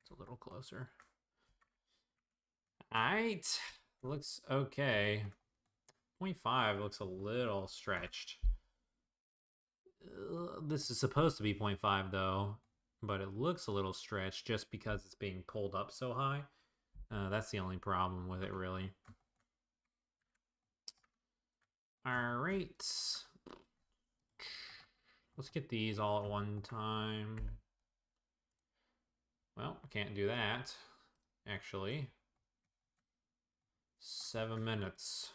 It's a little closer. Alright. Looks okay. 0.5 looks a little stretched. This is supposed to be 0.5 though, but it looks a little stretched just because it's being pulled up so high. That's the only problem with it, really. Alright. Let's get these all at one time. Well, can't do that, actually. 7 minutes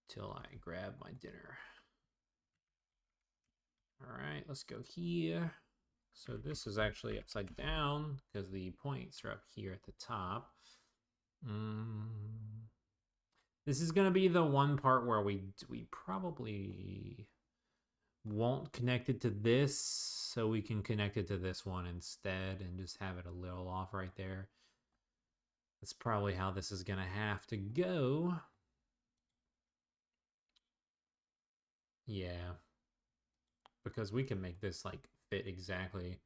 till I grab my dinner. Alright, let's go here. So this is actually upside down because the points are up here at the top. This is going to be the one part where we probably won't connect it to this, so we can connect it to this one instead and just have it a little off right there. That's probably how this is going to have to go. Yeah. Because we can make this like fit exactly.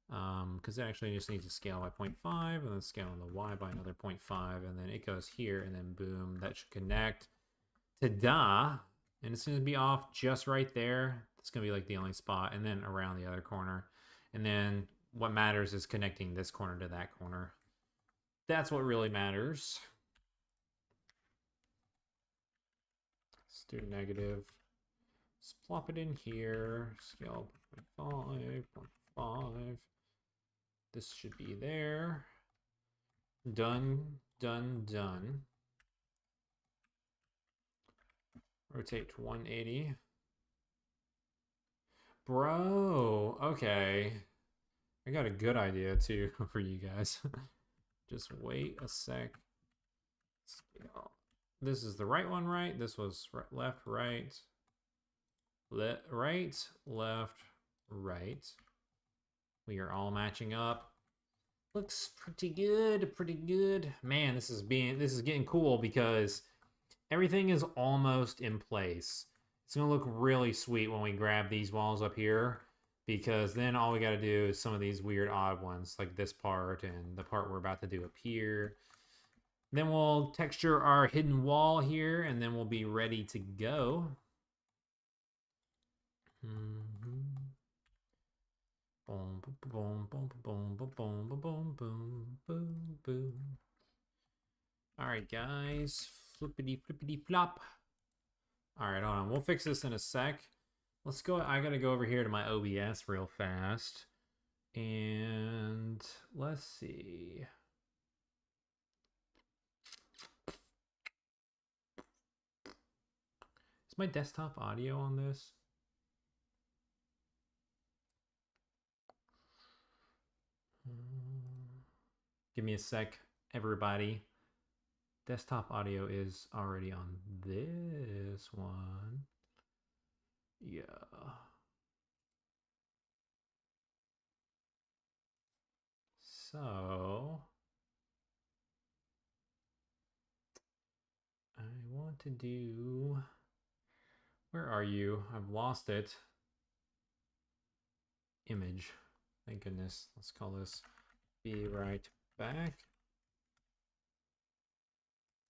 Because it actually just needs to scale by 0.5 and then scale on the Y by another 0.5 and then it goes here and then boom, that should connect. Ta-da! And it's going to be off just right there. It's going to be like the only spot and then around the other corner. And then what matters is connecting this corner to that corner. That's what really matters. Let's do negative. Let's plop it in here. Scale 0.5, 0.5. This should be there. Done, done, done. Rotate to 180. Bro, okay. I got a good idea too for you guys. Just wait a sec. This is the right one, right? This was left, right. Right, left, right. We are all matching up. Looks pretty good, pretty good. Man, this is getting cool because everything is almost in place. It's gonna look really sweet when we grab these walls up here, because then all we gotta do is some of these weird odd ones, like this part and the part we're about to do up here. Then we'll texture our hidden wall here, and then we'll be ready to go. Boom, boom, boom, boom, boom, boom, boom, boom, boom, boom, boom. All right, guys. Flippity, flippity, flop. All right, hold on. We'll fix this in a sec. Let's go. I got to go over here to my OBS real fast. And let's see. Is my desktop audio on this? Give me a sec, everybody. Desktop audio is already on this one. Yeah. So I want to do, where are you? I've lost it. Image. Thank goodness. Let's call this be right back.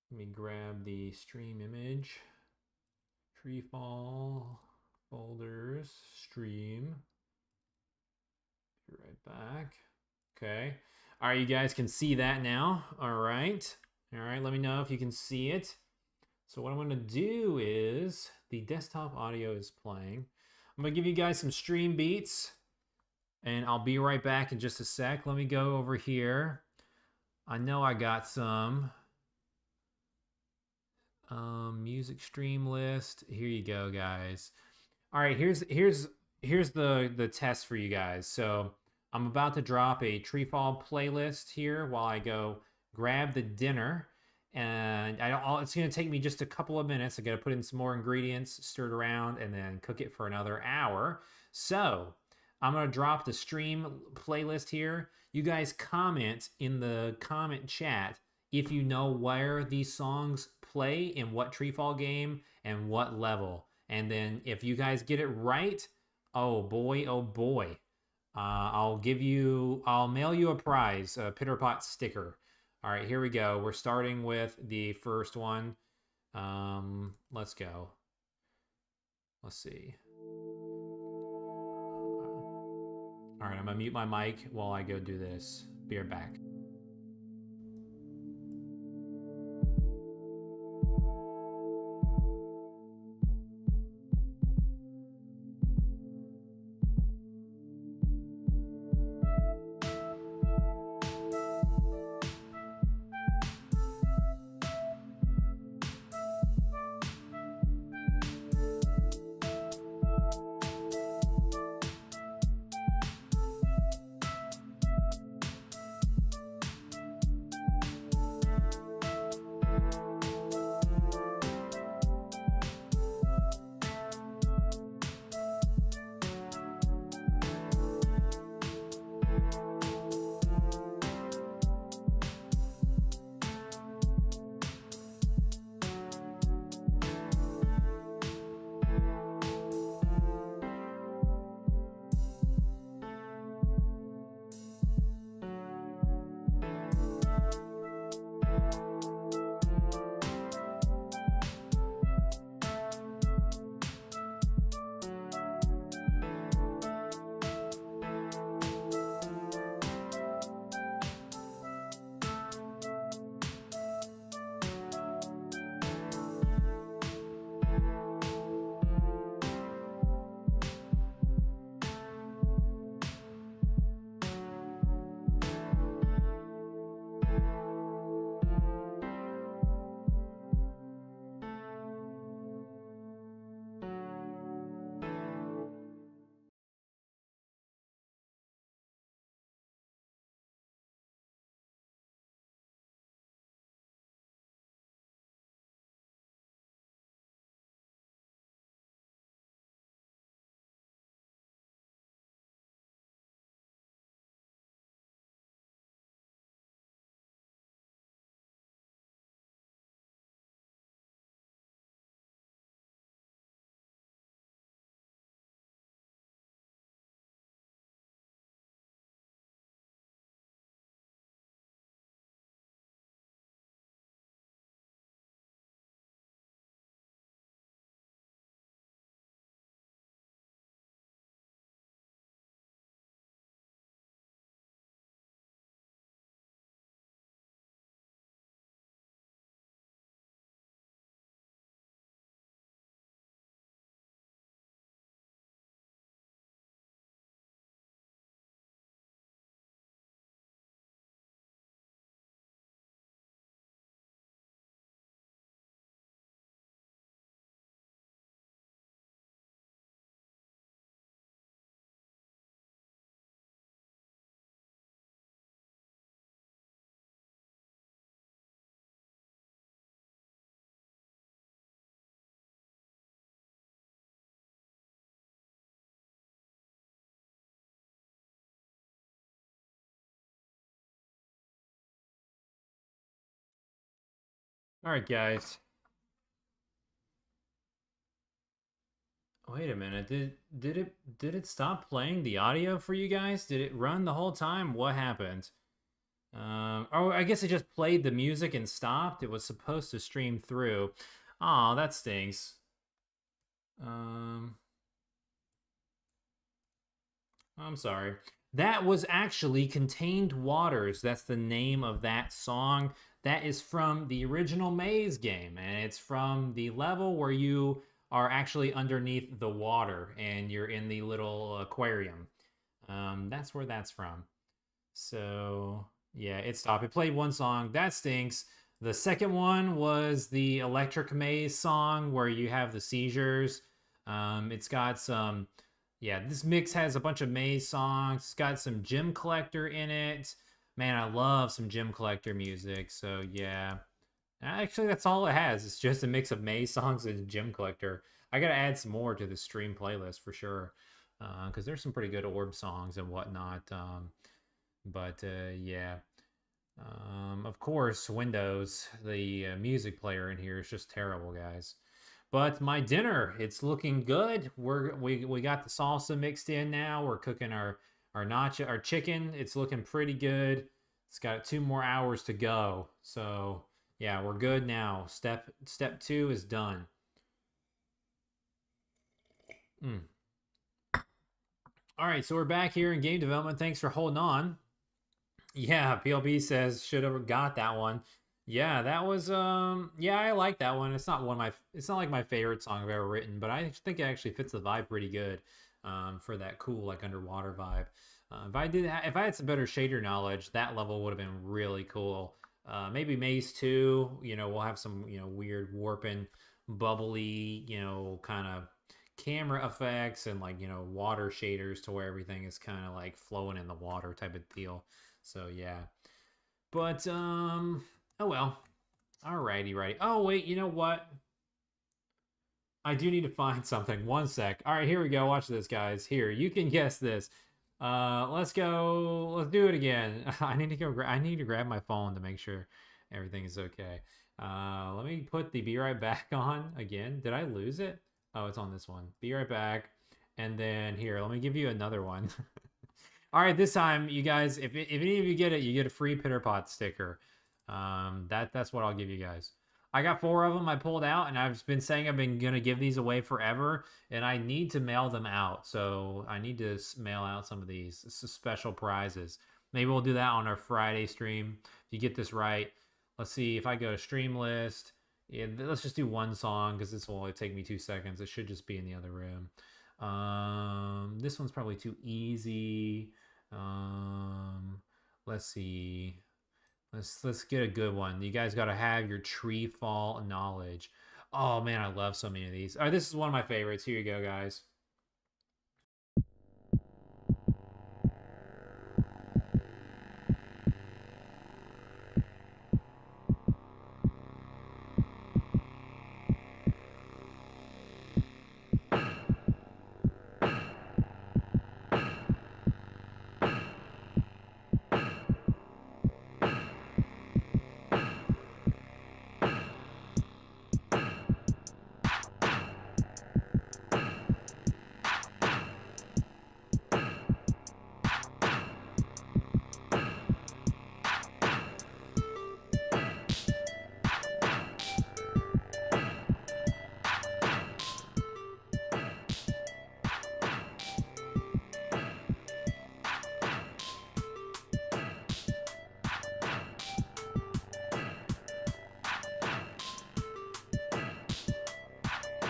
Let me grab the stream image. TreeFall folders, stream. Be right back. Okay. All right, you guys can see that now. All right. All right, let me know if you can see it. So what I'm going to do is the desktop audio is playing. I'm going to give you guys some stream beats, and I'll be right back in just a sec. Let me go over here. I know I got some music stream list. Here you go, guys. All right, here's the test for you guys. So I'm about to drop a TreeFall playlist here while I go grab the dinner. And it's going to take me just a couple of minutes. I got to put in some more ingredients, stir it around, and then cook it for another hour. So I'm going to drop the stream playlist here. You guys comment in the comment chat if you know where these songs play, in what TreeFall game, and what level. And then if you guys get it right, oh boy, I'll mail you a prize, a Pitterpot sticker. All right, here we go. We're starting with the first one. Let's go. Let's see. All right, I'm gonna mute my mic while I go do this. Be right back. All right, guys. Wait a minute. Did it stop playing the audio for you guys? Did it run the whole time? What happened? Oh, I guess it just played the music and stopped. It was supposed to stream through. Oh, that stinks. Um, I'm sorry. That was actually Contained Waters. That's the name of that song. That is from the original Maze game, and it's from the level where you are actually underneath the water and you're in the little aquarium. That's where that's from. So yeah, it stopped. It played one song. That stinks. The second one was the Electric Maze song where you have the seizures. It's got some, yeah, this mix has a bunch of Maze songs. It's got some Gem Collector in it. Man, I love some Gem Collector music. So yeah, actually, that's all it has. It's just a mix of Maze songs and Gem Collector. I gotta add some more to the stream playlist for sure, because there's some pretty good orb songs and whatnot. But yeah, of course, Windows, the music player in here is just terrible, guys. But my dinner, it's looking good. We got the salsa mixed in now. We're cooking our chicken. It's looking pretty good. It's got 2 more hours to go. So yeah, we're good now. Step 2 is done. Mm. All right, so we're back here in game development. Thanks for holding on. Yeah, PLB says should have got that one. Yeah, that was yeah, I like that one. It's not like my favorite song I've ever written, but I think it actually fits the vibe pretty good for that cool like underwater vibe. If I had some better shader knowledge, that level would have been really cool. Maybe Maze 2, we'll have some, weird warping, bubbly, kind of camera effects and like, water shaders to where everything is kind of like flowing in the water type of deal. So yeah. But oh well. Alrighty, righty. Oh wait, you know what? I do need to find something. One sec. Alright, here we go. Watch this, guys. Here, you can guess this. Let's go. Let's do it again. I need to go. I need to grab my phone to make sure everything is okay. Let me put the be right back on again. Did I lose it? Oh, it's on this one. Be right back. And then here, let me give you another one. All right, this time, you guys, if any of you get it, you get a free Pitter Pot sticker. That's what I'll give you guys. I got 4 of them I pulled out, and I've been saying I've been gonna give these away forever, and I need to mail them out. So I need to mail out some of these special prizes. Maybe we'll do that on our Friday stream. If you get this right, let's see if I go to stream list. Yeah, let's just do one song because this will only take me 2 seconds. It should just be in the other room. This one's probably too easy. Let's see. Let's get a good one. You guys got to have your TreeFall knowledge. Oh man, I love so many of these. All right, this is one of my favorites. Here you go, guys.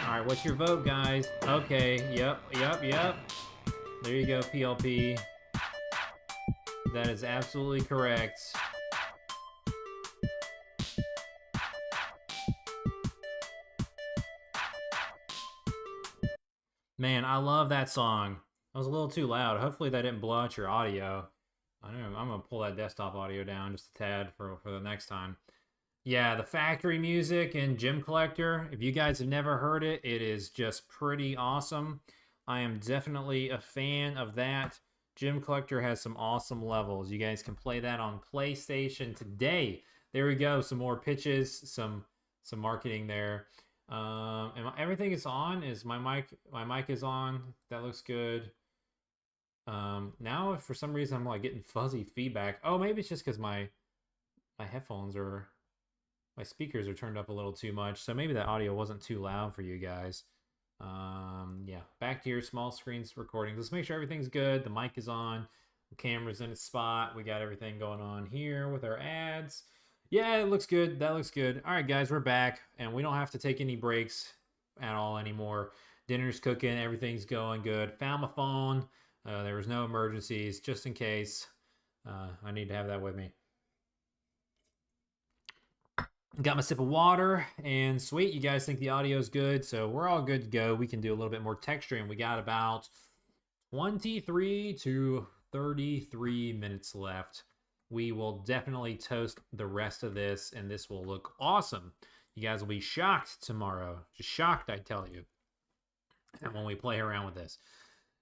All right, what's your vote, guys? Okay, yep. There you go, PLP. That is absolutely correct. Man, I love that song. That was a little too loud. Hopefully that didn't blow out your audio. I don't know, I'm gonna pull that desktop audio down just a tad for the next time. Yeah, the factory music and Gem Collector. If you guys have never heard it, it is just pretty awesome. I am definitely a fan of that. Gem Collector has some awesome levels. You guys can play that on PlayStation today. There we go. Some more pitches, some some marketing there. And everything is on. Is my mic is on? That looks good. Now if for some reason I'm like getting fuzzy feedback. Oh, maybe it's just because my headphones are my speakers are turned up a little too much. So maybe that audio wasn't too loud for you guys. Yeah, back to your small screens recording. Let's make sure everything's good. The mic is on. The camera's in its spot. We got everything going on here with our ads. Yeah, it looks good. That looks good. All right, guys, we're back, and we don't have to take any breaks at all anymore. Dinner's cooking. Everything's going good. Found my phone. There was no emergencies, just in case. I need to have that with me. Got my sip of water, and sweet, you guys think the audio is good, so we're all good to go. We can do a little bit more texturing. We got about 23 to 33 minutes left. We will definitely toast the rest of this, and this will look awesome. You guys will be shocked tomorrow. Just shocked, I tell you, when we play around with this.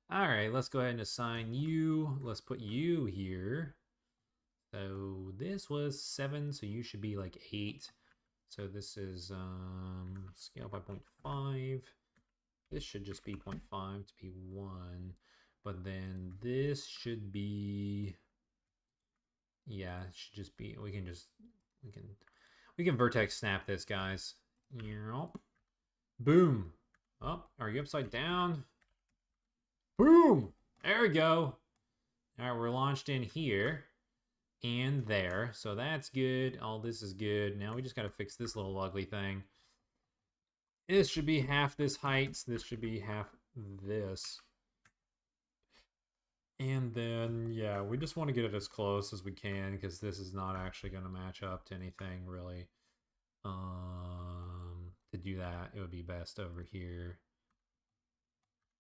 All right, let's go ahead and assign you. Let's put you here. So this was 7, so you should be like 8. So this is scale by 0.5. This should just be 0.5 to be 1. But then this should be, yeah, it should just be, we can vertex snap this, guys. Boom. Oh, are you upside down? Boom. There we go. All right, we're launched in here and there, so that's good. All this is good. Now we just got to fix this little ugly thing. This should be half this height. This should be half this. And then, yeah, we just want to get it as close as we can because this is not actually going to match up to anything really. To do that, it would be best over here.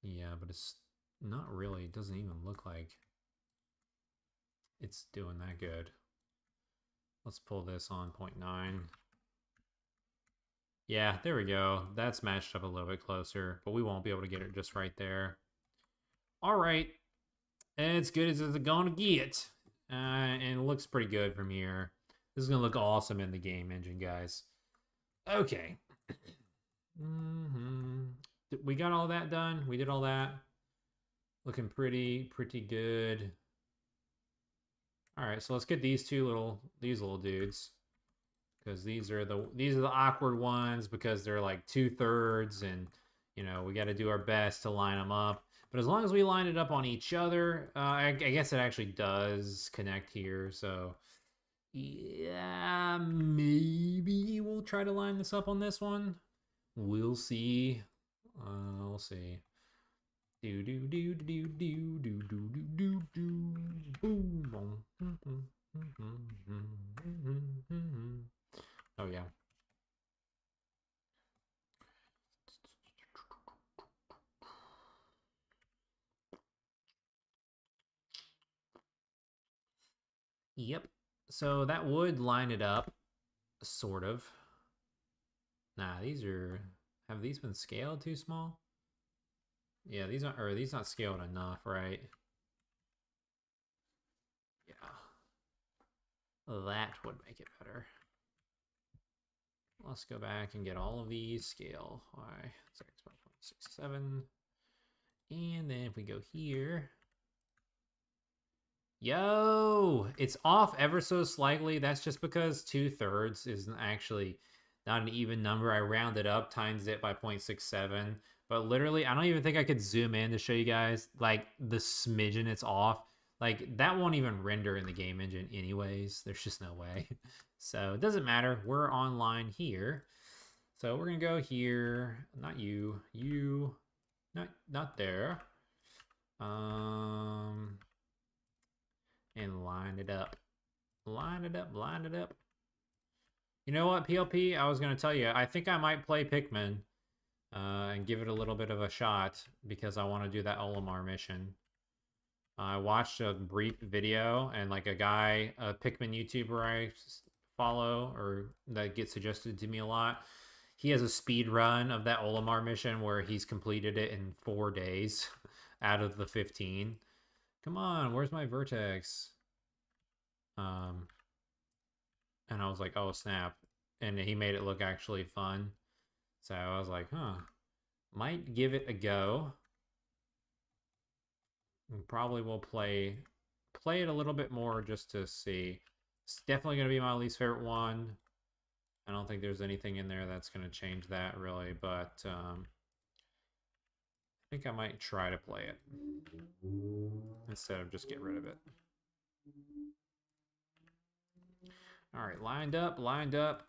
Yeah, but it's not really. It doesn't even look like it's doing that good. Let's pull this on 0.9. Yeah, there we go. That's matched up a little bit closer, but we won't be able to get it just right there. All right. As good as it's going to get. And it looks pretty good from here. This is going to look awesome in the game engine, guys. Okay. We got all that done. We did all that. Looking pretty good. All right, so let's get these little dudes, because these are the awkward ones because they're like 2/3, and you know we got to do our best to line them up. But as long as we line it up on each other, I guess it actually does connect here. So yeah, maybe we'll try to line this up on this one. We'll see. We'll see. Do do do do do do do do do boom. Oh yeah. Yep. So that would line it up, sort of. Nah, have these been scaled too small? Yeah, these not scaled enough, right? Yeah. That would make it better. Let's go back and get all of these scale. Why? Sorry, it's 1.67. And then if we go here, yo, it's off ever so slightly. That's just because 2/3 isn't actually not an even number. I rounded up, times it by 0.67. But literally, I don't even think I could zoom in to show you guys like the smidgen it's off. Like that won't even render in the game engine anyways. There's just no way. So it doesn't matter. We're online here. So we're gonna go here. Not you. You. Not there. And line it up. Line it up. Line it up. You know what, PLP? I was gonna tell you. I think I might play Pikmin. And give it a little bit of a shot because I want to do that Olimar mission. I watched a brief video and like a guy, a Pikmin YouTuber I follow or that gets suggested to me a lot. He has a speed run of that Olimar mission where he's completed it in 4 days out of the 15. Come on, where's my vertex? And I was like, oh snap. and he made it look actually fun. So I was like, huh, might give it a go. And probably will play it a little bit more just to see. It's definitely going to be my least favorite one. I don't think there's anything in there that's going to change that really, but I think I might try to play it instead of just get rid of it. All right, lined up, lined up.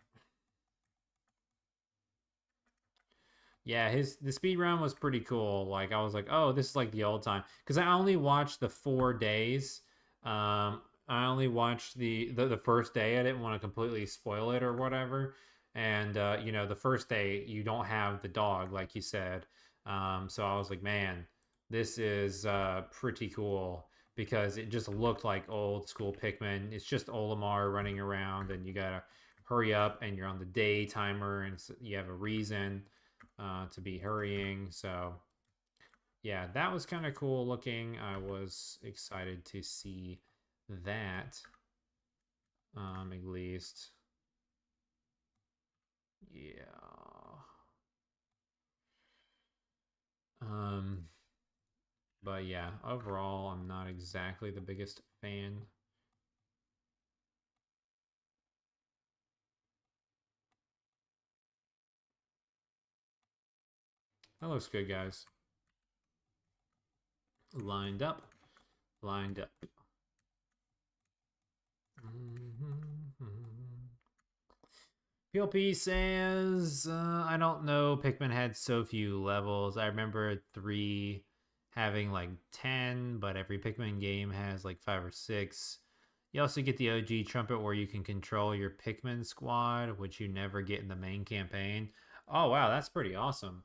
Yeah, the speed run was pretty cool. Like I was like, oh, this is like the old time because I only watched the 4 days. I only watched the first day. I didn't want to completely spoil it or whatever. And you know, the first day you don't have the dog, like you said. So I was like, man, this is pretty cool because it just looked like old school Pikmin. It's just Olimar running around, and you gotta hurry up, and you're on the day timer, and you have a reason to be hurrying. So yeah, that was kind of cool looking. I was excited to see that, at least. Yeah. Um, but yeah, overall, I'm not exactly the biggest fan. That looks good, guys. Lined up, lined up. PLP says, I don't know. Pikmin had so few levels. I remember 3 having like 10, but every Pikmin game has like 5 or 6. You also get the OG trumpet where you can control your Pikmin squad, which you never get in the main campaign. Oh, wow, that's pretty awesome.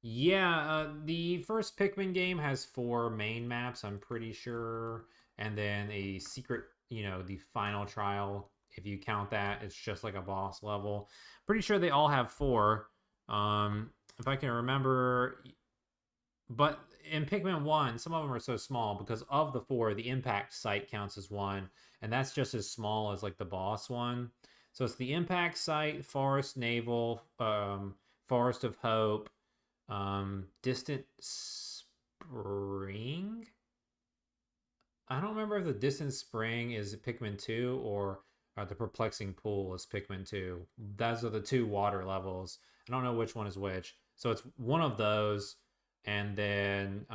Yeah, the first Pikmin game has 4 main maps, I'm pretty sure, and then a secret, you know, the final trial. If you count that, it's just like a boss level. Pretty sure they all have 4. If I can remember, but in Pikmin 1, some of them are so small because of the 4, the impact site counts as 1, and that's just as small as like the boss one. So it's the impact site, forest navel, forest of hope, distant spring. I don't remember if the distant spring is Pikmin 2 or the perplexing pool is Pikmin 2. Those are the 2 water levels. I don't know which one is which. So it's one of those, and then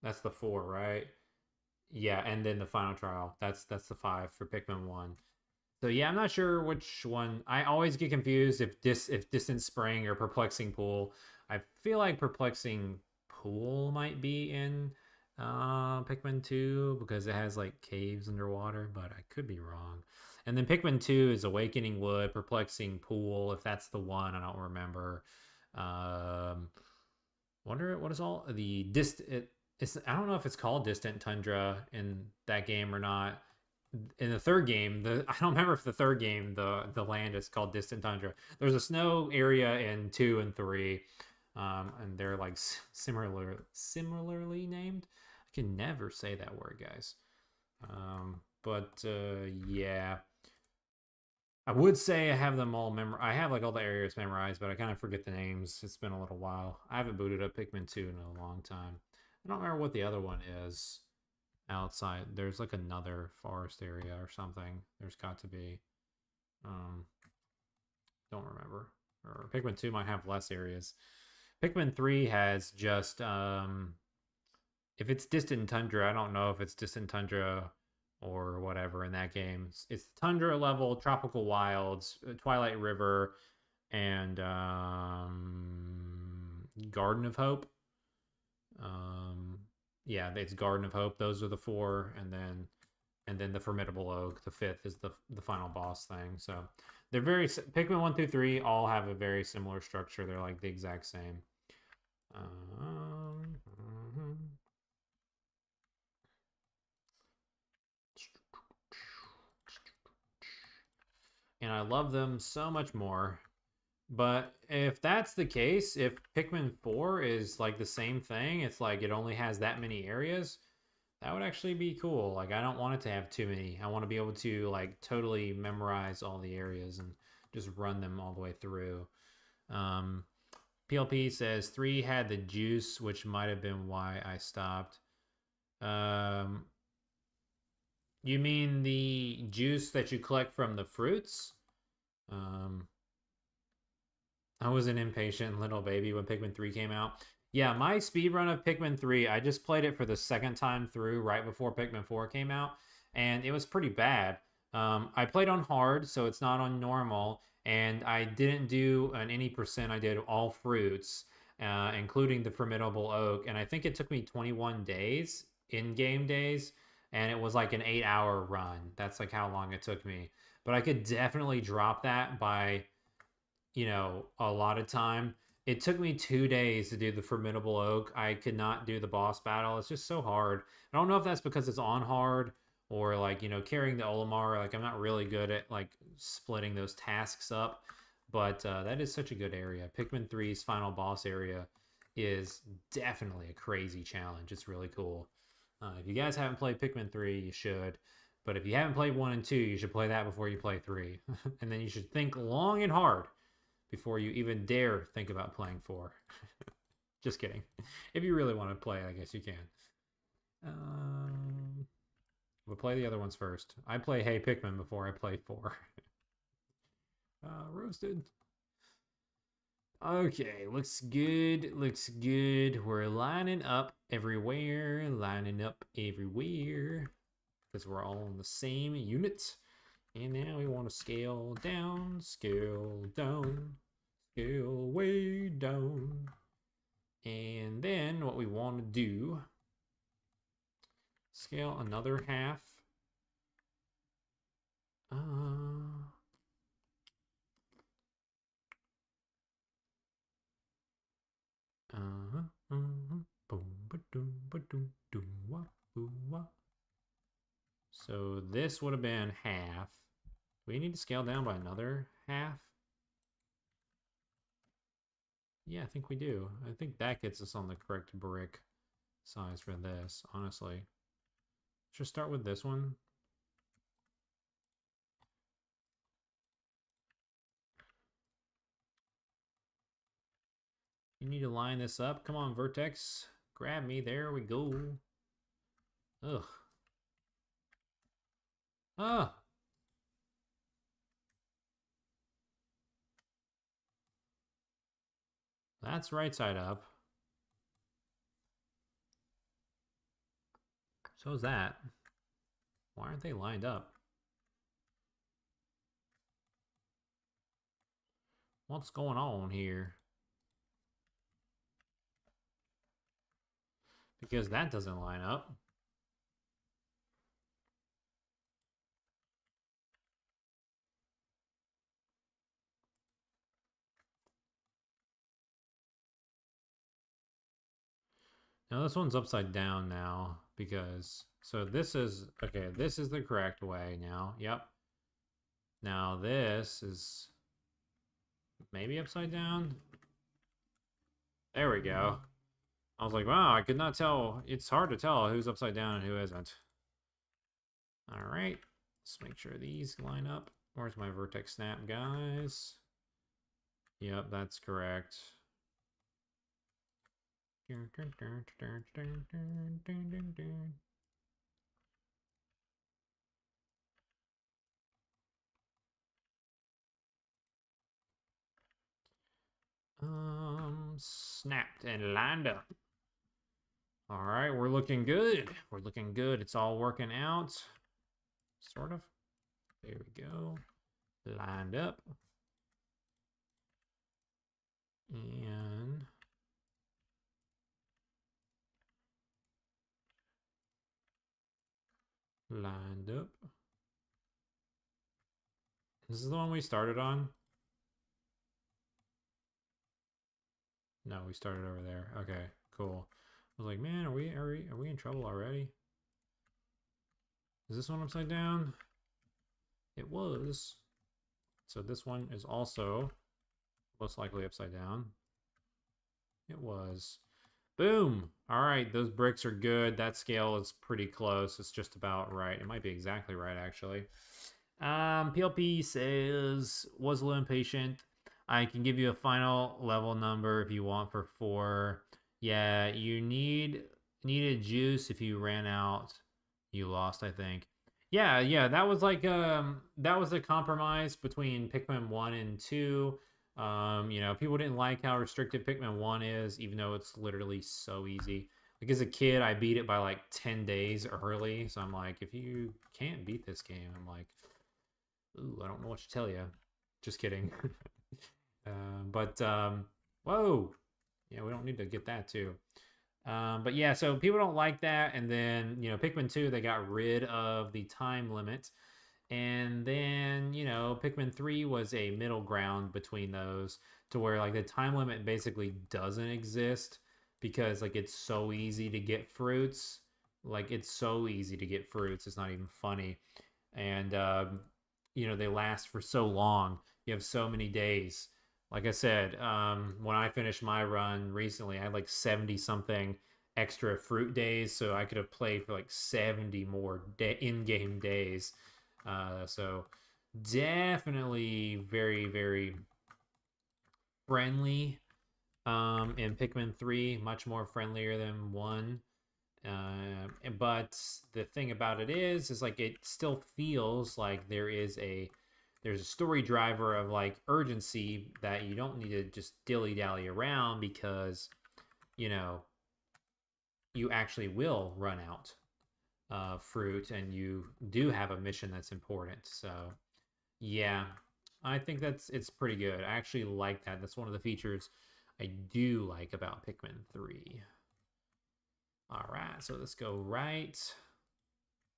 that's the 4, right? Yeah, and then the final trial. That's the 5 for Pikmin 1. So yeah, I'm not sure which one. I always get confused if distant spring or perplexing pool. I feel like perplexing pool might be in Pikmin 2 because it has like caves underwater, but I could be wrong. And then Pikmin 2 is Awakening Wood, Perplexing Pool, if that's the one, I don't remember. Um Wonder what is all the it's I don't know if it's called Distant Tundra in that game or not. In the third game, the I don't remember if the third game the land is called Distant Tundra. There's a snow area in 2 and 3, and they're like similarly named. I can never say that word, guys. But yeah, I would say I have them all I have like all the areas memorized, but I kind of forget the names. It's been a little while. I haven't booted up Pikmin 2 in a long time. I don't remember what the other one is outside. There's like another forest area or something. There's got to be. Um, don't remember. Or Pikmin 2 might have less areas. Pikmin 3 has just if it's Distant Tundra, I don't know if it's Distant Tundra or whatever in that game. It's Tundra level, Tropical Wilds, Twilight River, and Garden of Hope. Yeah, it's Garden of Hope. Those are the 4, and then the Formidable Oak. The 5th is the final boss thing. So they're very Pikmin 1 through 3 all have a very similar structure. They're like the exact same. Mm-hmm. And I love them so much more. But if that's the case, if Pikmin 4 is like the same thing, it's like it only has that many areas, That would actually be cool. Like, I don't want it to have too many. I want to be able to like totally memorize all the areas and just run them all the way through. Um, PLP says 3 had the juice, which might have been why I stopped. Um, you mean the juice that you collect from the fruits? Um, I was an impatient little baby when Pikmin 3 came out. Yeah, my speed run of Pikmin 3, I just played it for the second time through right before Pikmin 4 came out, and it was pretty bad. I played on hard, so it's not on normal, and I didn't do an any percent. I did all fruits, including the formidable oak, and I think it took me 21 days, in-game days, and it was like an 8-hour run. That's like how long it took me. But I could definitely drop that by a lot of time. It took me 2 days to do the formidable oak. I could not do the boss battle. It's just so hard. I don't know if that's because it's on hard or like, carrying the Olimar. Like I'm not really good at like splitting those tasks up, but that is such a good area. Pikmin 3's final boss area is definitely a crazy challenge. It's really cool. If you guys haven't played Pikmin 3, you should. But if you haven't played 1 and 2, you should play that before you play 3. And then you should think long and hard before you even dare think about playing 4. Just kidding. If you really want to play, I guess you can. We'll play the other ones first. I play Hey Pikmin before I play 4. Roasted. Okay, looks good. Looks good. We're lining up everywhere. Lining up everywhere. Because we're all in the same unit. And now we want to scale down, scale down, scale way down. And then what we want to do, scale another half. So this would have been half. Do we need to scale down by another half? Yeah, I think we do. I think that gets us on the correct brick size for this, honestly. Just start with this one. You need to line this up. Come on, Vertex. Grab me. There we go. Ugh. Ah! That's right side up. So is that. Why aren't they lined up? What's going on here? Because that doesn't line up. Now this one's upside down now because so this is okay, this is the correct way now. Yep. Now this is maybe upside down. There we go. I was like, wow, I could not tell. It's hard to tell who's upside down and who isn't. All right. Let's make sure these line up. Where's my vertex snap, guys? Yep, that's correct. Snapped and lined up. All right, we're looking good. We're looking good. It's all working out. Sort of. There we go. Lined up. And lined up. This is the one we started on? No, we started over there. Okay, cool. I was like, man, are we in trouble already? Is this one upside down? It was. So this one is also most likely upside down. It was. Boom. All right, those bricks are good. That scale is pretty close. It's just about right. It might be exactly right, actually. PLP says, was a little impatient. I can give you a final level number if you want for 4. Yeah, you needed juice if you ran out. You lost, I think. Yeah, that was like that was a compromise between Pikmin 1 and 2. People didn't like how restricted Pikmin 1 is, even though it's literally so easy. Like as a kid, I beat it by like 10 days early. So I'm like, if you can't beat this game, I'm like, ooh, I don't know what to tell you. Just kidding. But whoa, yeah, we don't need to get that too. But yeah, so people don't like that, and then Pikmin 2, they got rid of the time limit, and then Pikmin 3 was a middle ground between those, to where like the time limit basically doesn't exist because like it's so easy to get fruits. Like it's so easy to get fruits, it's not even funny. And they last for so long. You have so many days. Like I said, when I finished my run recently, I had like 70 something extra fruit days, so I could have played for like 70 more in-game days. So definitely very, very friendly. In Pikmin 3, much more friendlier than 1. But the thing about it is like it still feels like there's a story driver of like urgency that you don't need to just dilly dally around, because you know you actually will run out of fruit and you do have a mission that's important. So yeah, I think it's pretty good. I actually like that. That's one of the features I do like about Pikmin 3. All right, so let's go right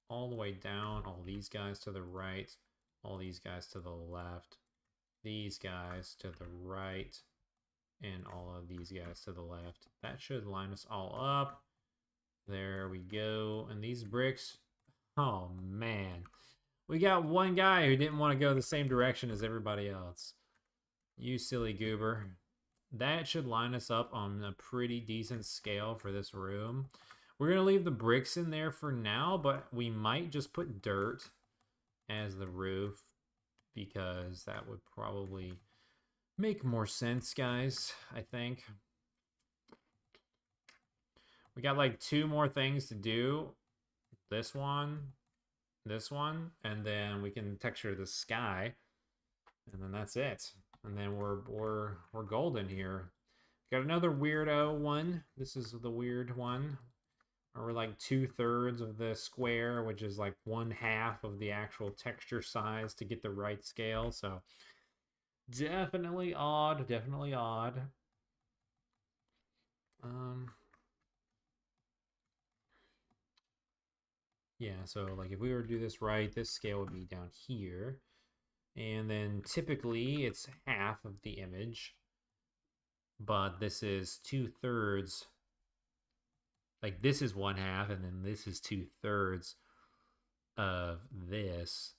all the way down. All these guys to the right, all these guys to the left, these guys to the right, and all of these guys to the left. That should line us all up. There we go. And these bricks, oh man. We got one guy who didn't want to go the same direction as everybody else. You silly goober. That should line us up on a pretty decent scale for this room. We're going to leave the bricks in there for now, but we might just put dirt as the roof, because that would probably make more sense, guys, I think. We got like 2 more things to do. This one, and then we can texture the sky, and then that's it. And then we're golden here. Got another weirdo one. This is the weird one. Or we're like 2/3 of the square, which is like 1/2 of the actual texture size to get the right scale. So definitely odd, definitely odd. Yeah, so like if we were to do this right, this scale would be down here. And then typically it's half of the image, but this is 2/3. Like this is 1/2, and then this is 2/3 of this.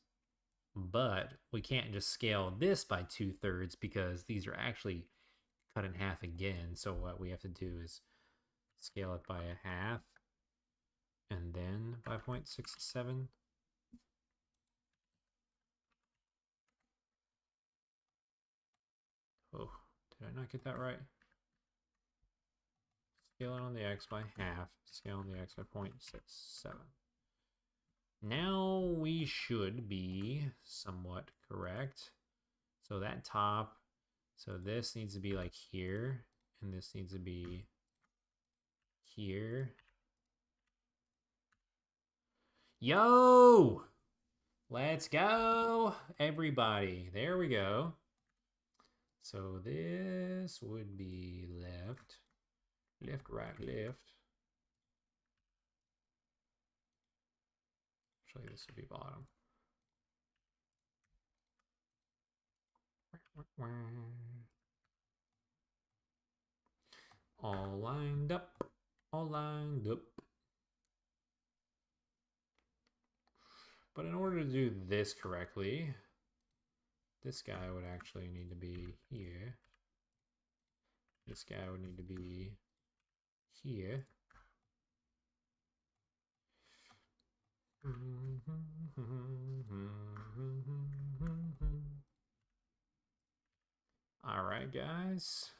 But we can't just scale this by 2/3 because these are actually cut in half again. So what we have to do is scale it by 1/2 and then by 0.67. Oh, did I not get that right? Scale it on the x by 1/2, scale on the x by 0.67. Now we should be somewhat correct. So that top, so this needs to be like here, and this needs to be here. Yo! Let's go, everybody. There we go. So this would be left, right, left. Actually, this would be bottom. All lined up, all lined up. But in order to do this correctly, this guy would actually need to be here. This guy would need to be here. All right, guys.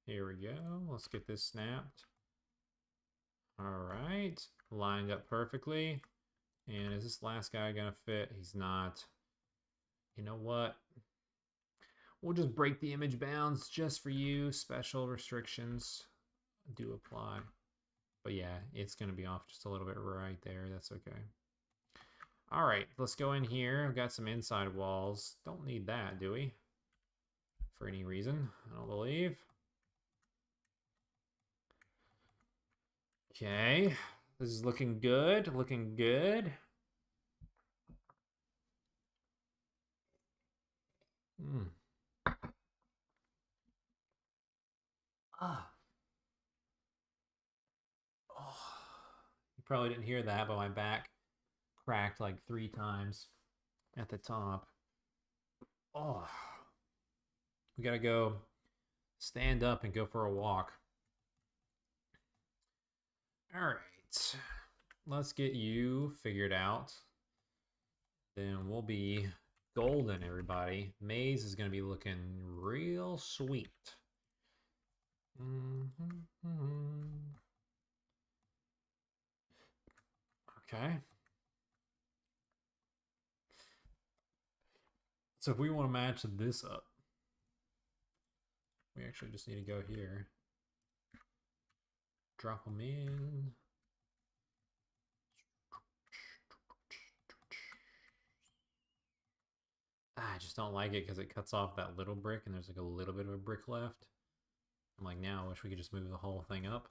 Here we go. Let's get this snapped. All right. Lined up perfectly. And is this last guy gonna fit? He's not. You know what? We'll just break the image bounds just for you. Special restrictions do apply. But yeah, it's gonna be off just a little bit right there. That's okay. All right, let's go in here. We've got some inside walls. Don't need that, do we? For any reason, I don't believe. Okay, this is looking good, looking good. Ah. Oh. You probably didn't hear that, but my back cracked like 3 times at the top. Oh. We gotta go stand up and go for a walk. All right. Let's get you figured out. Then we'll be golden, everybody. Maze is going to be looking real sweet. Okay. So if we want to match this up, we actually just need to go here. Drop them in. I just don't like it because it cuts off that little brick and there's like a little bit of a brick left. I'm like, now I wish we could just move the whole thing up.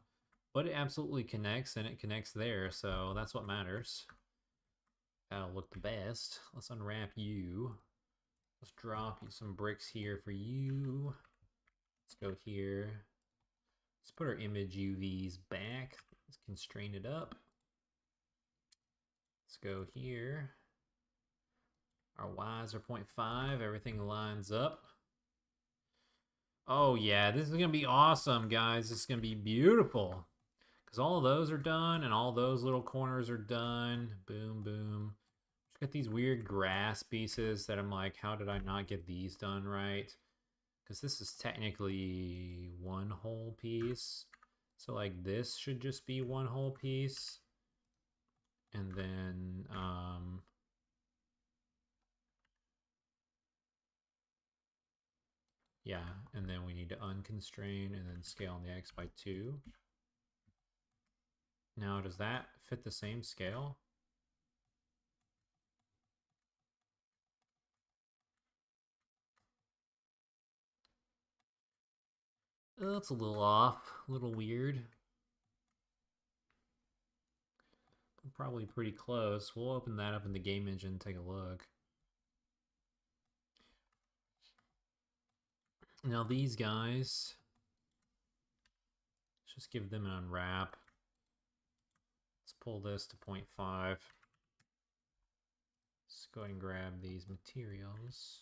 But it absolutely connects and it connects there, so that's what matters. That'll look the best. Let's unwrap you. Let's drop you some bricks here for you. Let's go here. Let's put our image UVs back. Let's constrain it up. Let's go here. Our Y's are 0.5. Everything lines up. Oh yeah, this is going to be awesome, guys. This is going to be beautiful. Because all of those are done and all those little corners are done. Boom, boom. Just got these weird grass pieces that I'm like, how did I not get these done right? Because this is technically one whole piece. So like this should just be one whole piece. And then yeah, and then we need to unconstrain and then scale on the X by 2. Now, does that fit the same scale? Oh, it's a little off, a little weird. Probably pretty close. We'll open that up in the game engine and take a look. Now these guys, let's just give them an unwrap. Let's pull this to 0.5. Let's go ahead and grab these materials.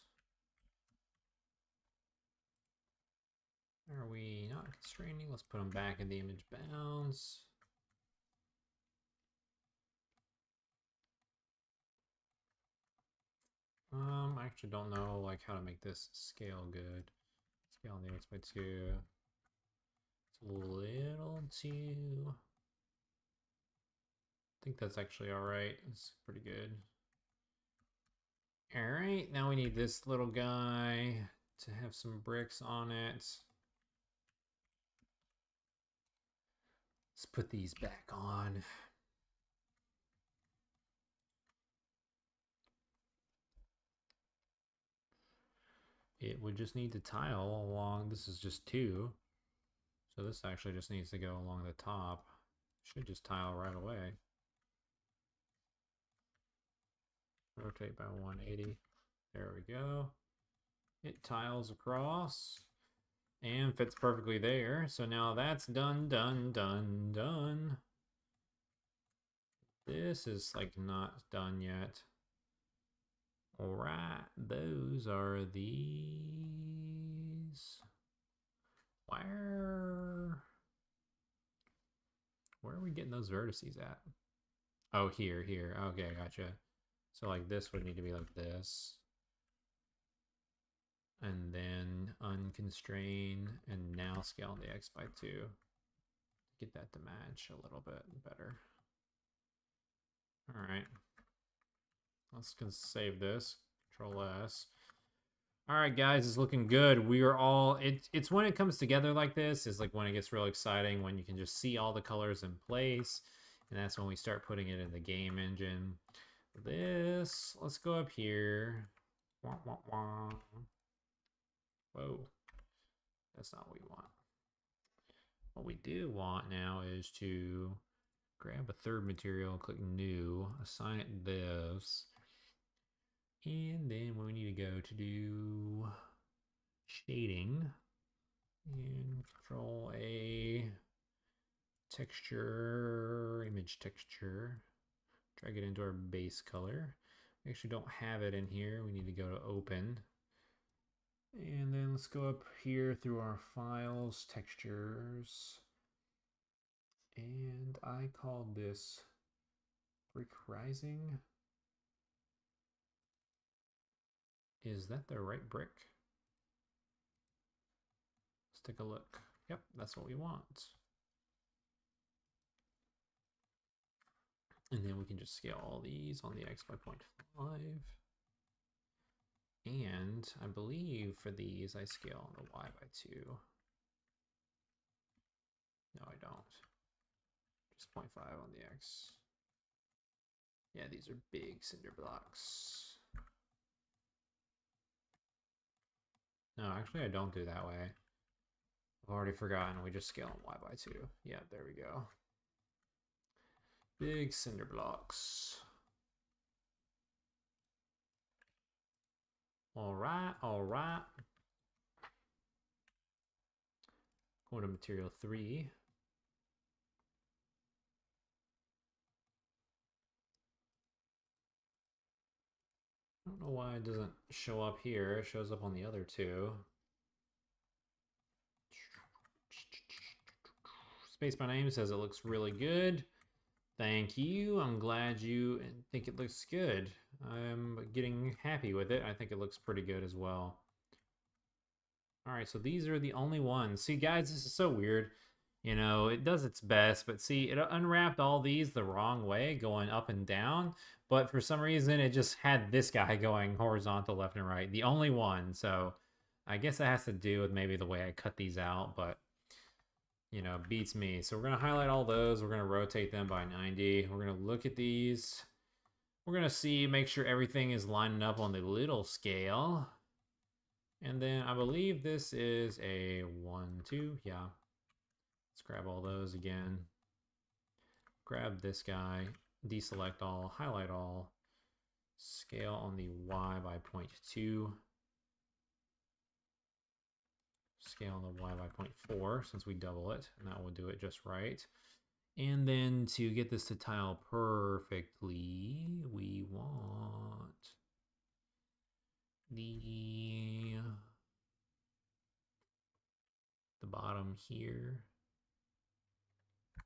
Are we not constraining? Let's put them back in the image bounds. I actually don't know like how to make this scale good. Scale on the X by 2. It's a little too. I think that's actually all right. It's pretty good. All right, now we need this little guy to have some bricks on it. Let's put these back on. It would just need to tile along. This is just 2. So this actually just needs to go along the top. Should just tile right away. Rotate by 180. There we go. It tiles across and fits perfectly there. So now that's done, done, done, done. This is like not done yet. All right, those are these. Where? Where are we getting those vertices at? Oh, here. Okay, gotcha. So like this would need to be like this. And then unconstrain and now scale the X by 2. Get that to match a little bit better. All right. Let's save this. Control S. All right, guys, it's looking good. We are all, it's when it comes together like this, is like when it gets real exciting, when you can just see all the colors in place. And that's when we start putting it in the game engine. This, let's go up here. Wah, wah, wah. Whoa, that's not what we want. What we do want now is to grab a third material, click new, assign it this. And then we need to go to do shading and control A, texture, image texture, drag it into our base color. We actually don't have it in here. We need to go to open. And then let's go up here through our files, textures. And I called this Brick Rising. Is that the right brick? Let's take a look. Yep, that's what we want. And then we can just scale all these on the X by 0.5. And I believe for these, I scale on the Y by 2. No, I don't. Just 0.5 on the X. Yeah, these are big cinder blocks. No, actually, I don't do that way. I've already forgotten. We just scale on Y by 2. Yeah, there we go. Big cinder blocks. All right. Go to material 3. I don't know why it doesn't show up here. It shows up on the other two. Space by Name says it looks really good. Thank you. I'm glad you think it looks good. I'm getting happy with it. I think it looks pretty good as well. All right, so these are the only ones. See, guys, this is so weird. You know, it does its best, but see, it unwrapped all these the wrong way, going up and down. But for some reason, it just had this guy going horizontal left and right, the only one. So I guess that has to do with maybe the way I cut these out, but you know, beats me. So we're going to highlight all those. We're going to rotate them by 90. We're going to look at these. We're going to see, make sure everything is lining up on the little scale. And then I believe this is a 1, 2. Yeah. Let's grab all those again. Grab this guy, deselect all, highlight all, scale on the Y by 0.2. Scale on the Y by 0.4 since we double it, and that will do it just right. And then to get this to tile perfectly, we want the bottom here.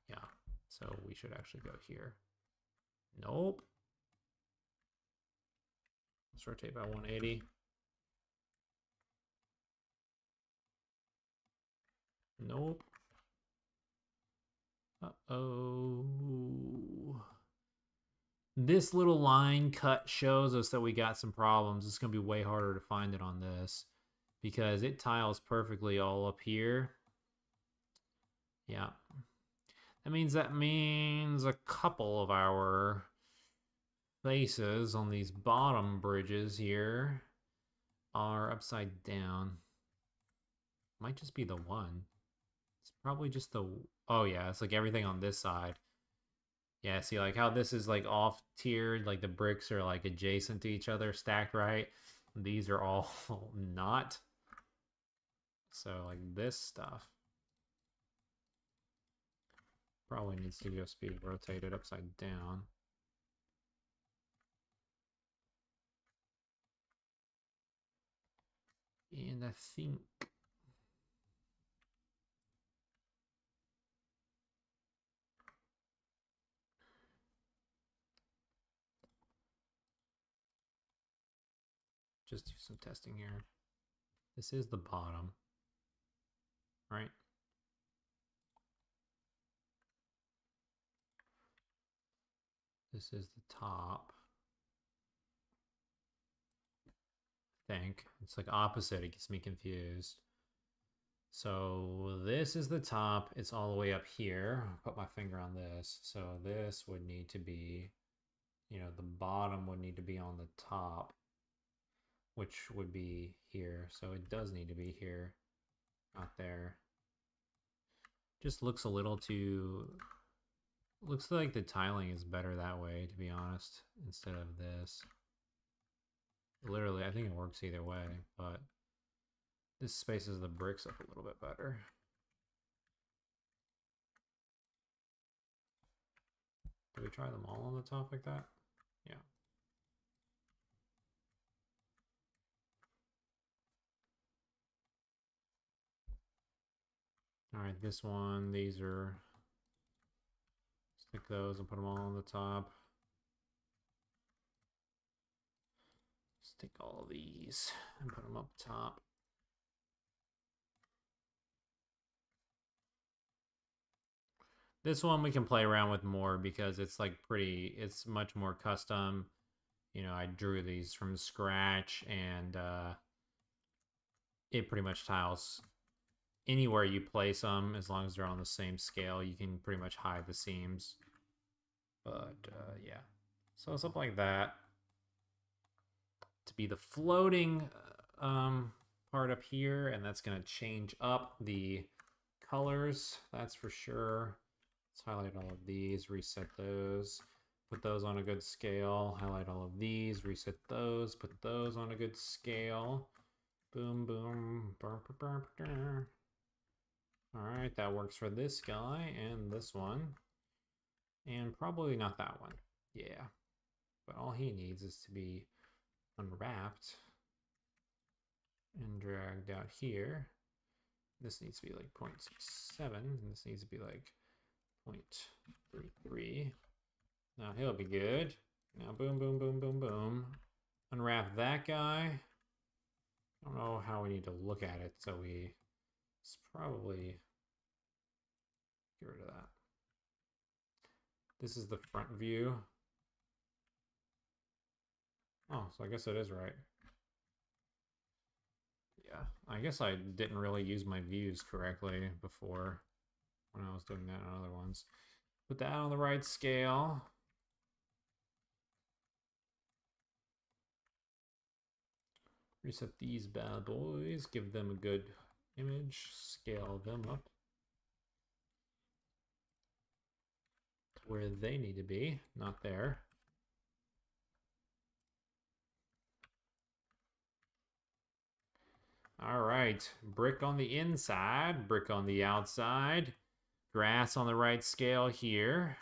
Yeah, so we should actually go here. Nope. Let's rotate by 180. Nope. Uh-oh. This little line cut shows us that we got some problems. It's going to be way harder to find it on this because it tiles perfectly all up here. Yeah. That means a couple of our faces on these bottom bridges here are upside down. Might just be the one. It's probably just the... Oh, yeah. It's like everything on this side. Yeah, see, like how this is like off tiered, like the bricks are like adjacent to each other, stacked right. These are all not. So like this stuff probably needs to just be rotated upside down. And I think just do some testing here. This is the bottom, right? This is the top. I think it's like opposite. It gets me confused. So this is the top. It's all the way up here. I'll put my finger on this. So this would need to be, you know, the bottom would need to be on the top, which would be here. So it does need to be here, not there. Just looks a little too, looks like the tiling is better that way, to be honest, instead of this. Literally, I think it works either way, but this spaces the bricks up a little bit better. Did we try them all on the top like that? Yeah. All right, this one, these are, stick those and put them all on the top. Stick all of these and put them up top. This one we can play around with more because it's like pretty, it's much more custom. You know, I drew these from scratch, and it pretty much tiles anywhere you place them, as long as they're on the same scale. You can pretty much hide the seams. But yeah, so something like that to be the floating part up here, and that's going to change up the colors, that's for sure. Let's highlight all of these, reset those, put those on a good scale, highlight all of these, reset those, put those on a good scale. Boom, boom. All right, that works for this guy and this one. And probably not that one. Yeah. But all he needs is to be unwrapped and dragged out here. This needs to be like 0.67, and this needs to be like 0.33. Now he'll be good. Now boom, boom, boom, boom, boom. Unwrap that guy. I don't know how we need to look at it, so let's probably get rid of that. This is the front view. Oh, so I guess it is right. Yeah, I guess I didn't really use my views correctly before when I was doing that on other ones. Put that on the right scale. Reset these bad boys, give them a good image, scale them up to where they need to be, not there. All right, brick on the inside, brick on the outside, grass on the right scale here.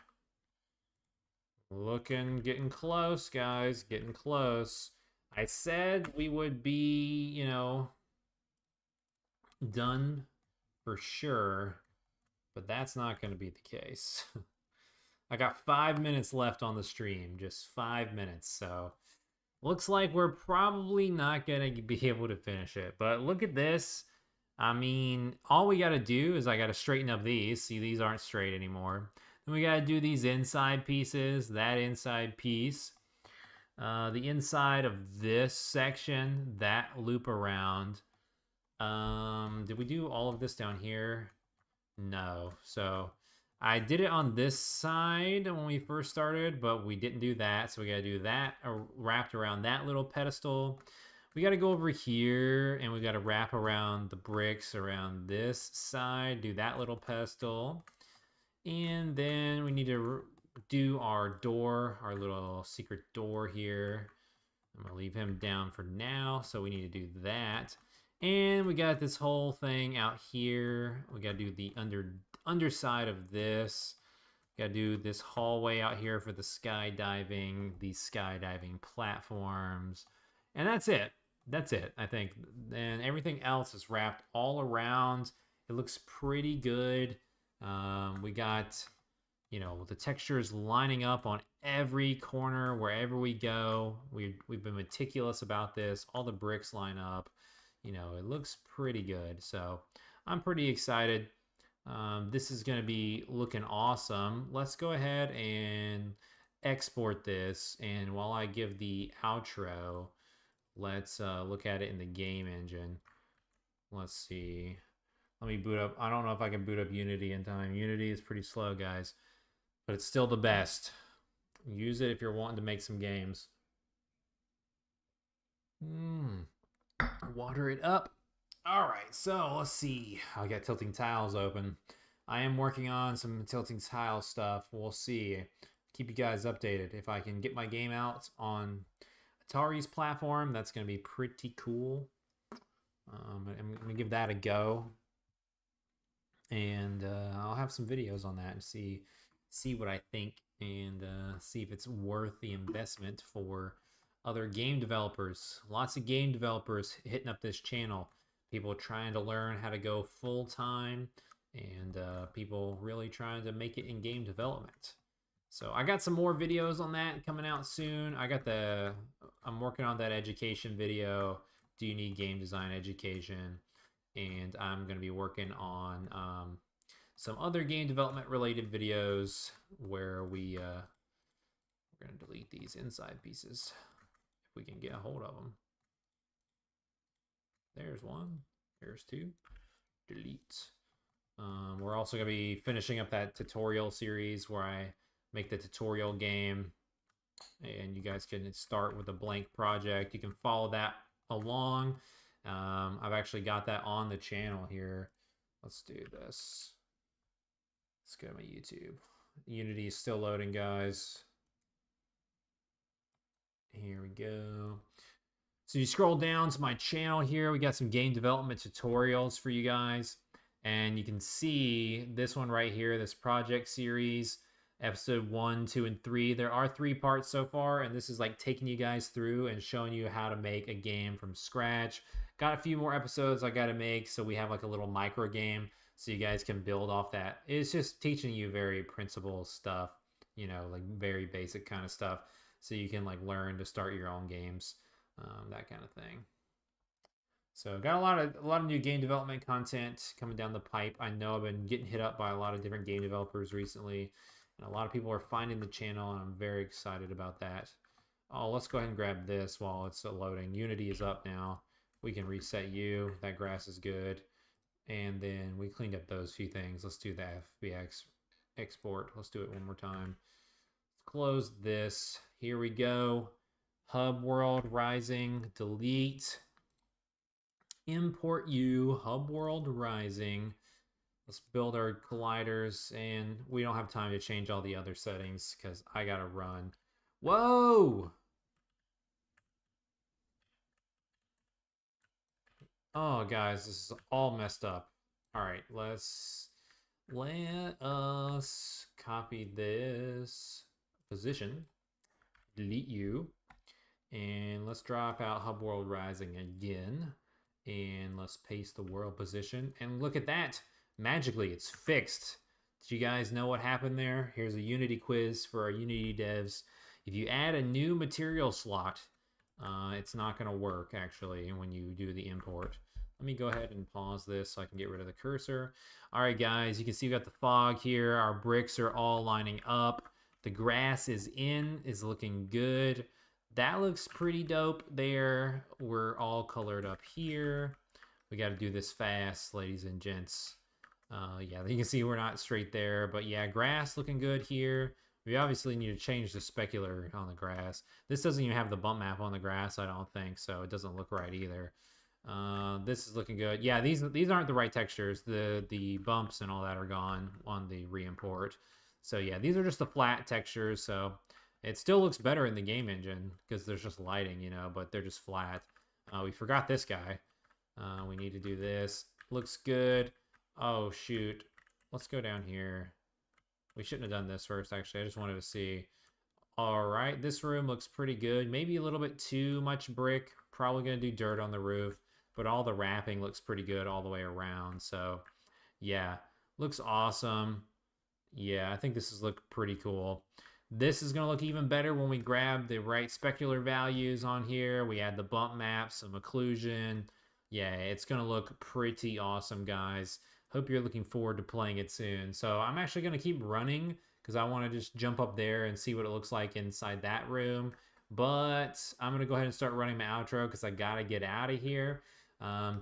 Getting close, guys, getting close. I said we would be, you know, done for sure, but that's not going to be the case. I got 5 minutes left on the stream, just 5 minutes, so looks like we're probably not going to be able to finish it. But look at this. I mean, all we got to do is I got to straighten up these. See, these aren't straight anymore. Then we got to do these inside pieces, that inside piece. The inside of this section, that loop around. Did we do all of this down here? No. So I did it on this side when we first started, but we didn't do that. So we got to do that wrapped around that little pedestal. We got to go over here and we got to wrap around the bricks around this side, do that little pedestal. And then we need to do our door, our little secret door here. I'm gonna leave him down for now, so we need to do that. And we got this whole thing out here. We gotta do the underside of this. Gotta do this hallway out here for the skydiving, these skydiving platforms. And that's it. That's it, I think. And everything else is wrapped all around. It looks pretty good. We got you know, the textures lining up on every corner wherever we go. We've been meticulous about this. All the bricks line up. You know, it looks pretty good. So I'm pretty excited. This is going to be looking awesome. Let's go ahead and export this. And while I give the outro, let's look at it in the game engine. Let's see. Let me boot up. I don't know if I can boot up Unity in time. Unity is pretty slow, guys, but it's still the best. Use it if you're wanting to make some games. Water it up. All right, so let's see. I got tilting tiles open. I am working on some tilting tile stuff. We'll see. Keep you guys updated. If I can get my game out on Atari's platform, that's going to be pretty cool. I'm going to give that a go. And I'll have some videos on that and see what I think, and see if it's worth the investment for other game developers. Lots of game developers hitting up this channel. People trying to learn how to go full time, and people really trying to make it in game development. So I got some more videos on that coming out soon. I'm working on that education video. Do you need game design education? And I'm going to be working on some other game development related videos where we're going to delete these inside pieces if we can get a hold of them. There's one. There's two. Delete. We're also going to be finishing up that tutorial series where I make the tutorial game, and you guys can start with a blank project. You can follow that along. I've actually got that on the channel here. Let's do this. Let's go to my YouTube. Unity is still loading, guys. Here we go. So you scroll down to my channel here. We got some game development tutorials for you guys. And you can see this one right here, this project series, episode 1, 2, and 3. There are 3 parts so far, and this is like taking you guys through and showing you how to make a game from scratch. Got a few more episodes I got to make, so we have like a little micro game so you guys can build off that. It's just teaching you very principle stuff, you know, like very basic kind of stuff, so you can like learn to start your own games, that kind of thing. So got a lot of new game development content coming down the pipe. I know I've been getting hit up by a lot of different game developers recently, and a lot of people are finding the channel, and I'm very excited about that. Oh, let's go ahead and grab this while it's loading. Unity is up now. We can reset you. That grass is good. And then we cleaned up those few things. Let's do the FBX export. Let's do it one more time. Close this. Here we go. Hub world rising. Delete. Import you. Hub world rising. Let's build our colliders, and we don't have time to change all the other settings because I gotta run. Whoa! Oh, guys, this is all messed up. All right, let us copy this position, delete you, and let's drop out Hub World Rising again, and let's paste the world position, and look at that. Magically, it's fixed. Did you guys know what happened there? Here's a Unity quiz for our Unity devs. If you add a new material slot, it's not going to work, actually, when you do the import. Let me go ahead and pause this so I can get rid of the cursor. All right, guys, you can see we got the fog here. Our bricks are all lining up. The grass is looking good. That looks pretty dope there. We're all colored up here. We got to do this fast, ladies and gents. Yeah, you can see we're not straight there, but yeah, grass looking good here. We obviously need to change the specular on the grass. This doesn't even have the bump map on the grass, I don't think, so it doesn't look right either. This is looking good. Yeah, these aren't the right textures. The bumps and all that are gone on the re-import. So yeah, these are just the flat textures, so it still looks better in the game engine because there's just lighting, you know, but they're just flat. We forgot this guy. We need to do this. Looks good. Oh, shoot. Let's go down here. We shouldn't have done this first, actually. I just wanted to see. All right, this room looks pretty good. Maybe a little bit too much brick. Probably going to do dirt on the roof. But all the wrapping looks pretty good all the way around. So, yeah, looks awesome. Yeah, I think this is look pretty cool. This is going to look even better when we grab the right specular values on here. We add the bump maps, some occlusion. Yeah, it's going to look pretty awesome, guys. Hope you're looking forward to playing it soon. So I'm actually going to keep running because I want to just jump up there and see what it looks like inside that room. But I'm going to go ahead and start running my outro because I got to get out of here.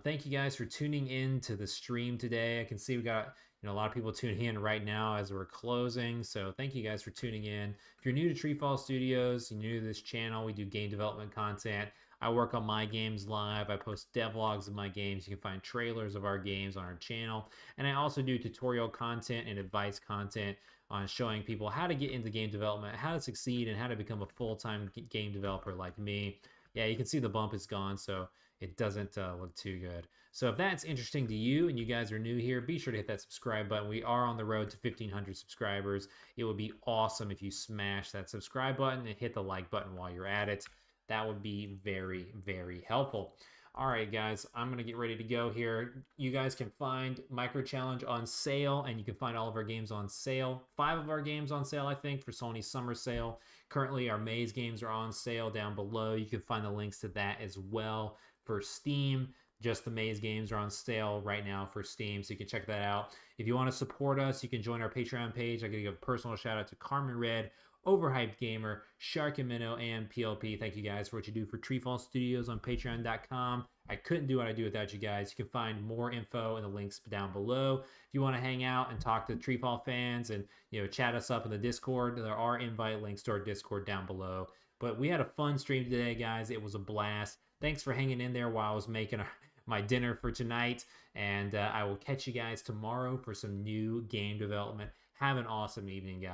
Thank you guys for tuning in to the stream today. I can see we got a lot of people tuning in right now as we're closing. So thank you guys for tuning in. If you're new to TreeFall Studios, you're new to this channel, we do game development content. I work on my games live. I post devlogs of my games. You can find trailers of our games on our channel. And I also do tutorial content and advice content on showing people how to get into game development, how to succeed, and how to become a full-time game developer like me. Yeah, you can see the bump is gone, so it doesn't look too good. So if that's interesting to you and you guys are new here, be sure to hit that subscribe button. We are on the road to 1,500 subscribers. It would be awesome if you smash that subscribe button and hit the like button while you're at it. That would be very, very helpful. All right, guys, I'm going to get ready to go here. You guys can find Micro Challenge on sale, and you can find all of our games on sale. 5 of our games on sale, I think, for Sony's summer sale. Currently, our Maze games are on sale down below. You can find the links to that as well for Steam. Just the Maze games are on sale right now for Steam, so you can check that out. If you want to support us, you can join our Patreon page. I'm going to give a personal shout out to Carmen Red, Overhyped Gamer, Shark and Minnow, and PLP. Thank you guys for what you do for TreeFall Studios on patreon.com. I couldn't do what I do without you guys. You can find more info in the links down below. If you want to hang out and talk to TreeFall fans and chat us up in the Discord, there are invite links to our Discord down below. But we had a fun stream today, guys. It was a blast. Thanks for hanging in there while I was making my dinner for tonight. And I will catch you guys tomorrow for some new game development. Have an awesome evening, guys.